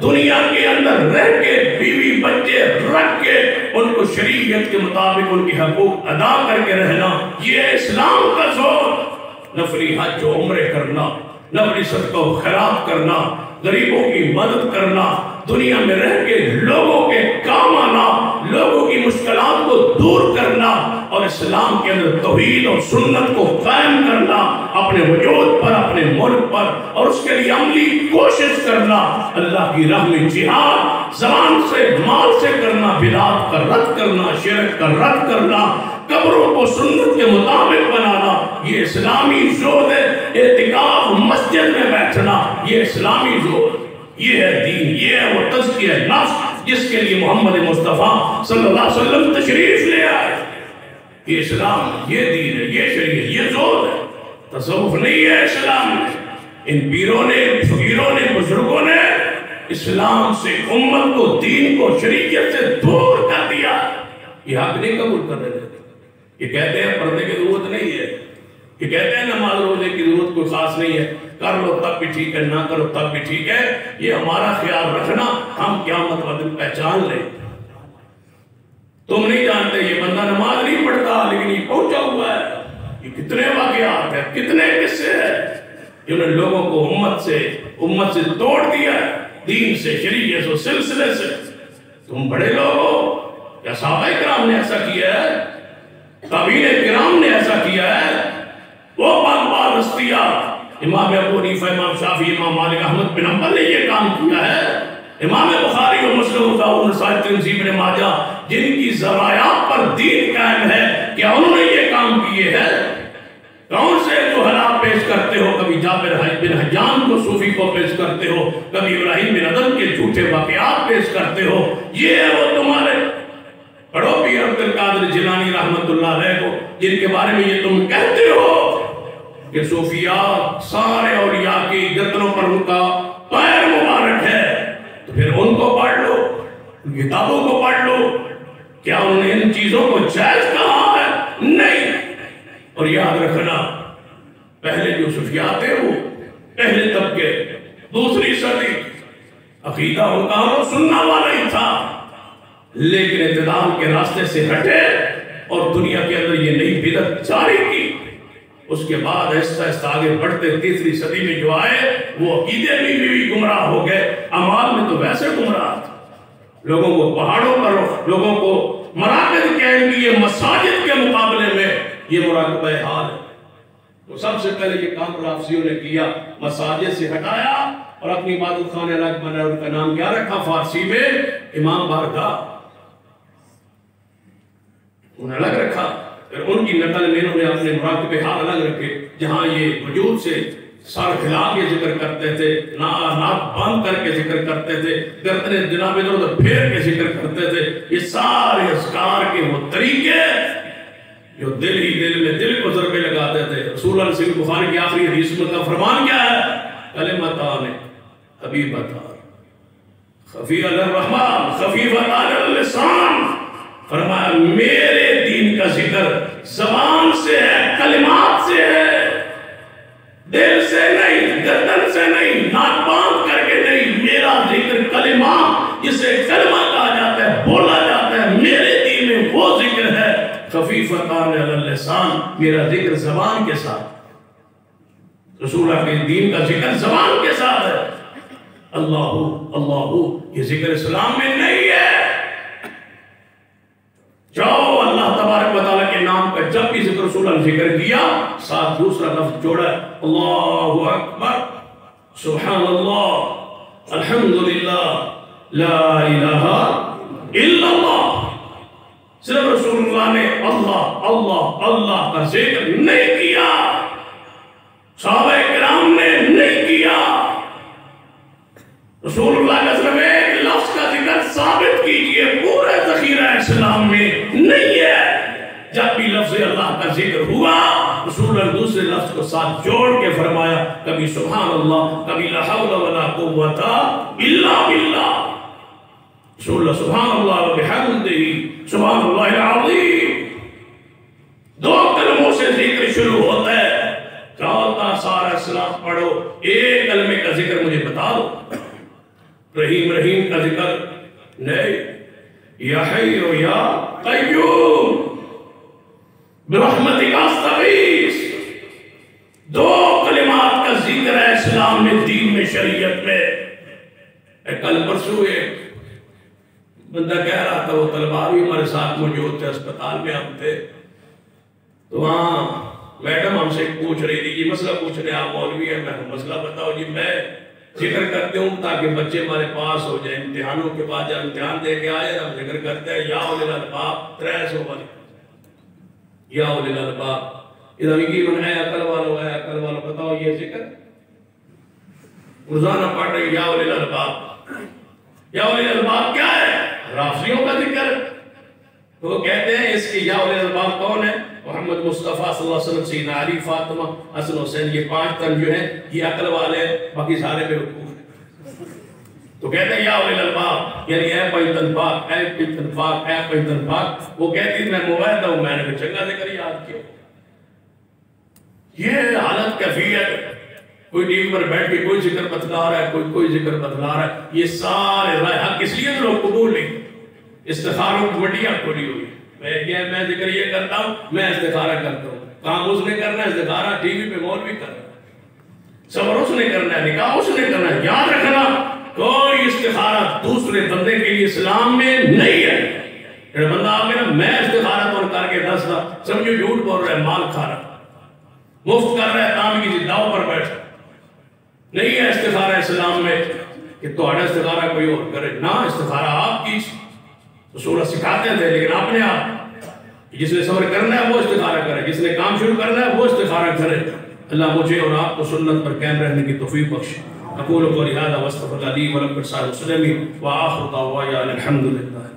دنیا کے اندر رہ کے بیوی بچے رکھ کے ان کو شریعت کے مطابق ان کی حقوق ادا کر کے رہنا، یہ اسلام کا زود۔ نفلی حج و عمرے کرنا، نفلی صدقہ و خیرات کرنا، غریبوں کی مدد کرنا، دنیا میں رہ کے لوگوں کے کام آنا، لوگوں کی مشکلات کو دور کرنا، اور اسلام کے اندر توحید اور سنت کو قائم کرنا، اپنے وجود پر، اپنے ملک پر، اور اس کے لیے عملی کوشش کرنا، اللہ کی راہ میں جہاد زبان سے مال سے کرنا، بدعات کا رد کرنا، شرک کا رد کرنا، قبروں کو سنت کے مطابق بنانا، یہ اسلامی زود ہے۔ اعتکاف مسجد میں بیٹھنا، یہ اسلامی زود، یہ ہے دین، یہ ہے وہ تزکیہ نفس جس کے لیے محمد مصطفیٰ صلی اللہ علیہ وسلم تشریف لے آئے۔ یہ اسلام ہے، یہ دین ہے، یہ شریعت، یہ زود ہے، تصوف نہیں ہے اسلام میں۔ ان پیروں نے، فقیروں نے، بزرگوں نے اسلام سے امت کو، دین کو، شریعت سے دور کر دیا۔ یہ حق نہیں قبول کر رہے تھے۔ یہ کہتے ہیں پردے کی ضرورت نہیں ہے، یہ کہتے ہیں نماز روزے کی ضرورت کوئی خاص نہیں ہے، کر لو تب بھی ٹھیک ہے، نہ کرو تب بھی ٹھیک ہے، یہ ہمارا خیال رکھنا، ہم قیامت والے دن پہچان لیں۔ تم نہیں جانتے یہ بندہ نماز نہیں پڑھتا لیکن یہ پہنچا ہوا ہے، یہ کتنے واقعات ہیں، کتنے قصے ہیں جنہوں نے لوگوں کو امت سے توڑ دیا ہے، دین سے، شریعت سے، سلسلے سے۔ تم بڑے لوگ ہو، کیا صحابہ کرام نے ایسا کیا ہے؟ تابعین کرام نے ایسا کیا ہے؟ وہ پاک ہستیاں امام ابو حنیفہ، امام شافعی، امام مالک، احمد بن حنبل نے یہ کام کیا ہے؟ امام بخاری و مسلم، داؤد، نسائی، ترمذی، ابن ماجہ، جن کی ذرائعات پر دین قائم ہے، کیا انہوں نے یہ کام کیے ہیں؟ کون سے جو حالات پیش کرتے ہو؟ کبھی جابر بن حیان کو صوفی کو پیش کرتے ہو، کبھی ابراہیم بن ادم کے جھوٹے واقعات پیش کرتے ہو۔ یہ ہے وہ تمہارے پڑھو پیر عبد القادر جیلانی رحمت اللہ علیہ کو، جن کے بارے میں یہ تم کہتے ہو کہ صوفیاء سارے اولیاء کی گردنوں پر ان کا پیر مبارک ہے، تو پھر ان کو پڑھ لو، ان کتابوں کو پڑھ لو۔ کیا انہوں نے ان چیزوں کو جائز کہا ہے؟ نہیں۔ اور یاد رکھنا، پہلے جو صوفیاء تھے وہ پہلے طبقے، دوسری صدی، عقیدہ ان کا اور سننا والا ہی تھا، لیکن اعتدال کے راستے سے ہٹے اور دنیا کے اندر یہ نئی بدعت جاری کی۔ اس کے بعد ایسا ایسا آگے بڑھتے تیسری صدی میں جو آئے، وہ عقیدے میں بھی گمراہ ہو گئے، اعمال میں تو ویسے گمراہ تھے۔ لوگوں کو پہاڑوں پر، لوگوں کو مراکز قائم کیے مساجد کے مقابلے میں، یہ مراقبہ حال ہے۔ تو سب سے پہلے یہ کام رافضیوں نے کیا، مساجد سے ہٹایا اور اپنی عبادت خانے الگ بنایا۔ ان کا نام کیا رکھا فارسی میں؟ امام بارگاہ، انہیں الگ رکھا۔ پھر ان کی نقل میں انہوں نے اپنے مراقبہ حال الگ رکھے، جہاں یہ وجود سے سر ہلا کے ذکر کرتے تھے، ناک بند کر کے ذکر کرتے تھے، گردنیں جناب ادھر ادھر پھیر کے ذکر کرتے تھے۔ یہ سارے اذکار کے وہ طریقے جو دل ہی دل میں دل کو ضربے لگاتے تھے۔ رسول اللہ صلی اللہ علیہ وسلم بخاری کی آخری حدیث میں کا فرمان کیا ہے؟ کلمتان حبیبتان خفیہ الرحمن خفیفتان علی اللسان، فرمایا میرے دین کا ذکر زبان سے ہے، کلمات سے ہے، دل سے نہیں، گردن سے نہیں، ناک باندھ کر کے نہیں۔ میرا ذکر کلمہ، جسے کلمہ کہا جاتا ہے، بولا جاتا ہے، میرے دین میں وہ ذکر ہے خفیفتان علی اللسان، میرا ذکر زبان کے ساتھ، رسول اللہ کے دین کا ذکر زبان کے ساتھ ہے۔ اللہ اللہ، یہ ذکر اسلام میں نہیں ہے۔ جاؤ اللہ تبارک و تعالیٰ کے نام کا جب بھی ذکر رسول اللہ نے ذکر کیا، ساتھ دوسرا لفظ جوڑا ہے، اللہ اکبر، سبحان اللہ، الحمدللہ، لا الہ الا اللہ۔ صرف رسول اللہ نے اللہ اللہ اللہ کا ذکر نہیں کیا، صحابہ کرام نے نہیں کیا۔ رسول اللہ کا صرف ایک لفظ کا ذکر ثابت کیجئے، پورے ذخیرہ اسلام میں نہیں ہے۔ جب بھی لفظ اللہ کا ذکر ہوا، رسول اللہ نے دوسرے لفظ کو ساتھ جوڑ کے فرمایا، کبھی سبحان اللہ، کبھی لا حول ولا قوت الا باللہ۔ رسول اللہ سبحان اللہ و بحمدہ سبحان اللہ العظیم، دو کلموں سے ذکر شروع ہوتا ہے۔ چاہتا سارا اسلام پڑھو، ایک کلمے کا ذکر مجھے بتا دو۔ رحیم رحیم کا ذکر نہیں، یا حی و یا قیوم برحمتک استغیث، دو کلمات کا ذکر ہے اسلام میں، دین میں، شریعت میں۔ کل پرسوں ایک بندہ کہہ رہا تھا، وہ طلباء بھی ہمارے ساتھ موجود تھے، اسپتال میں ہم تھے، تو وہاں میڈم ہم سے پوچھ رہی تھی، یہ مسئلہ پوچھ رہے آپ مولوی ہیں، میں مسئلہ بتاؤ جی۔ میں ذکر کرتے ہوں تاکہ بچے ہمارے پاس ہو جائیں، امتحانوں کے بعد جب امتحان دے کے آئے ہم ذکر کرتے ہیں یا اولی الالباب 300 والی، یا اولی الالباب۔ ادھر کی من ہے عقل والو بتاؤ یہ ذکر روزانہ پڑھ رہے یا اولی الالباب۔ یا اولی الالباب کیا ہے؟ رافضیوں کا ذکر۔ تو وہ کہتے ہیں اس کی یا اولی الالباب کون ہے؟ محمد مصطفیٰ صلی اللہ علیہ وسلم، سیدنا علی، فاطمہ، حسن حسین، یہ 5 تن جو ہیں یہ عقل والے ہیں، باقی سارے بے وقوف ہیں۔ تو کہتے ہیں یا اولی الالباب، یعنی اے 5 تن پاک، اے 5 تن پاک، اے 5 تن پاک۔ وہ کہتی ہے میں موعدہ ہوں، میں نے چنگا ذکر یاد کیا۔ یہ حالت کیفیت، کوئی ٹی وی پر بیٹھ کے کوئی ذکر بتلا رہا ہے، کوئی ذکر بتلا رہا ہے، یہ سارے رائے حق اس لیے لوگ قبول نہیں۔ استخاروں کی وڈیاں کھولی ہوئی، میں ذکر یہ کرتا ہوں، میں استخارہ کرتا ہوں، کام اس نے کرنا ہے، استخارہ ٹی وی پہ مولوی کرنا ہے، صبر اس نے کرنا ہے، نکاح اس نے کرنا ہے. یاد رکھنا کوئی استخارہ دوسرے بندے کے لیے اسلام میں نہیں ہے. ایک بندہ آگے نا میں استخارہ تو کر کے دس دا سمجھو جھوٹ بول رہا ہے، مال کھا رہا ہے، مفت کر رہا ہے، کام کسی داؤ پر بیٹھ نہیں ہے. استخارہ اسلام میں کہ تہاڈا استخارہ کوئی اور کرے نہ، استخارہ آپ کی سورت سکھاتے تھے، لیکن آپ نے جس نے صبر کرنا ہے وہ استخارہ کرے، جس نے کام شروع کرنا ہے وہ استخارہ کرے. اللہ مجھے اور آپ کو سنت پر قائم رہنے کی توفیق بخشے. اقول قولی ھذا واستغفر اللہ لی ولکم ولسائر المسلمین وآخر دعوانا الحمد للہ.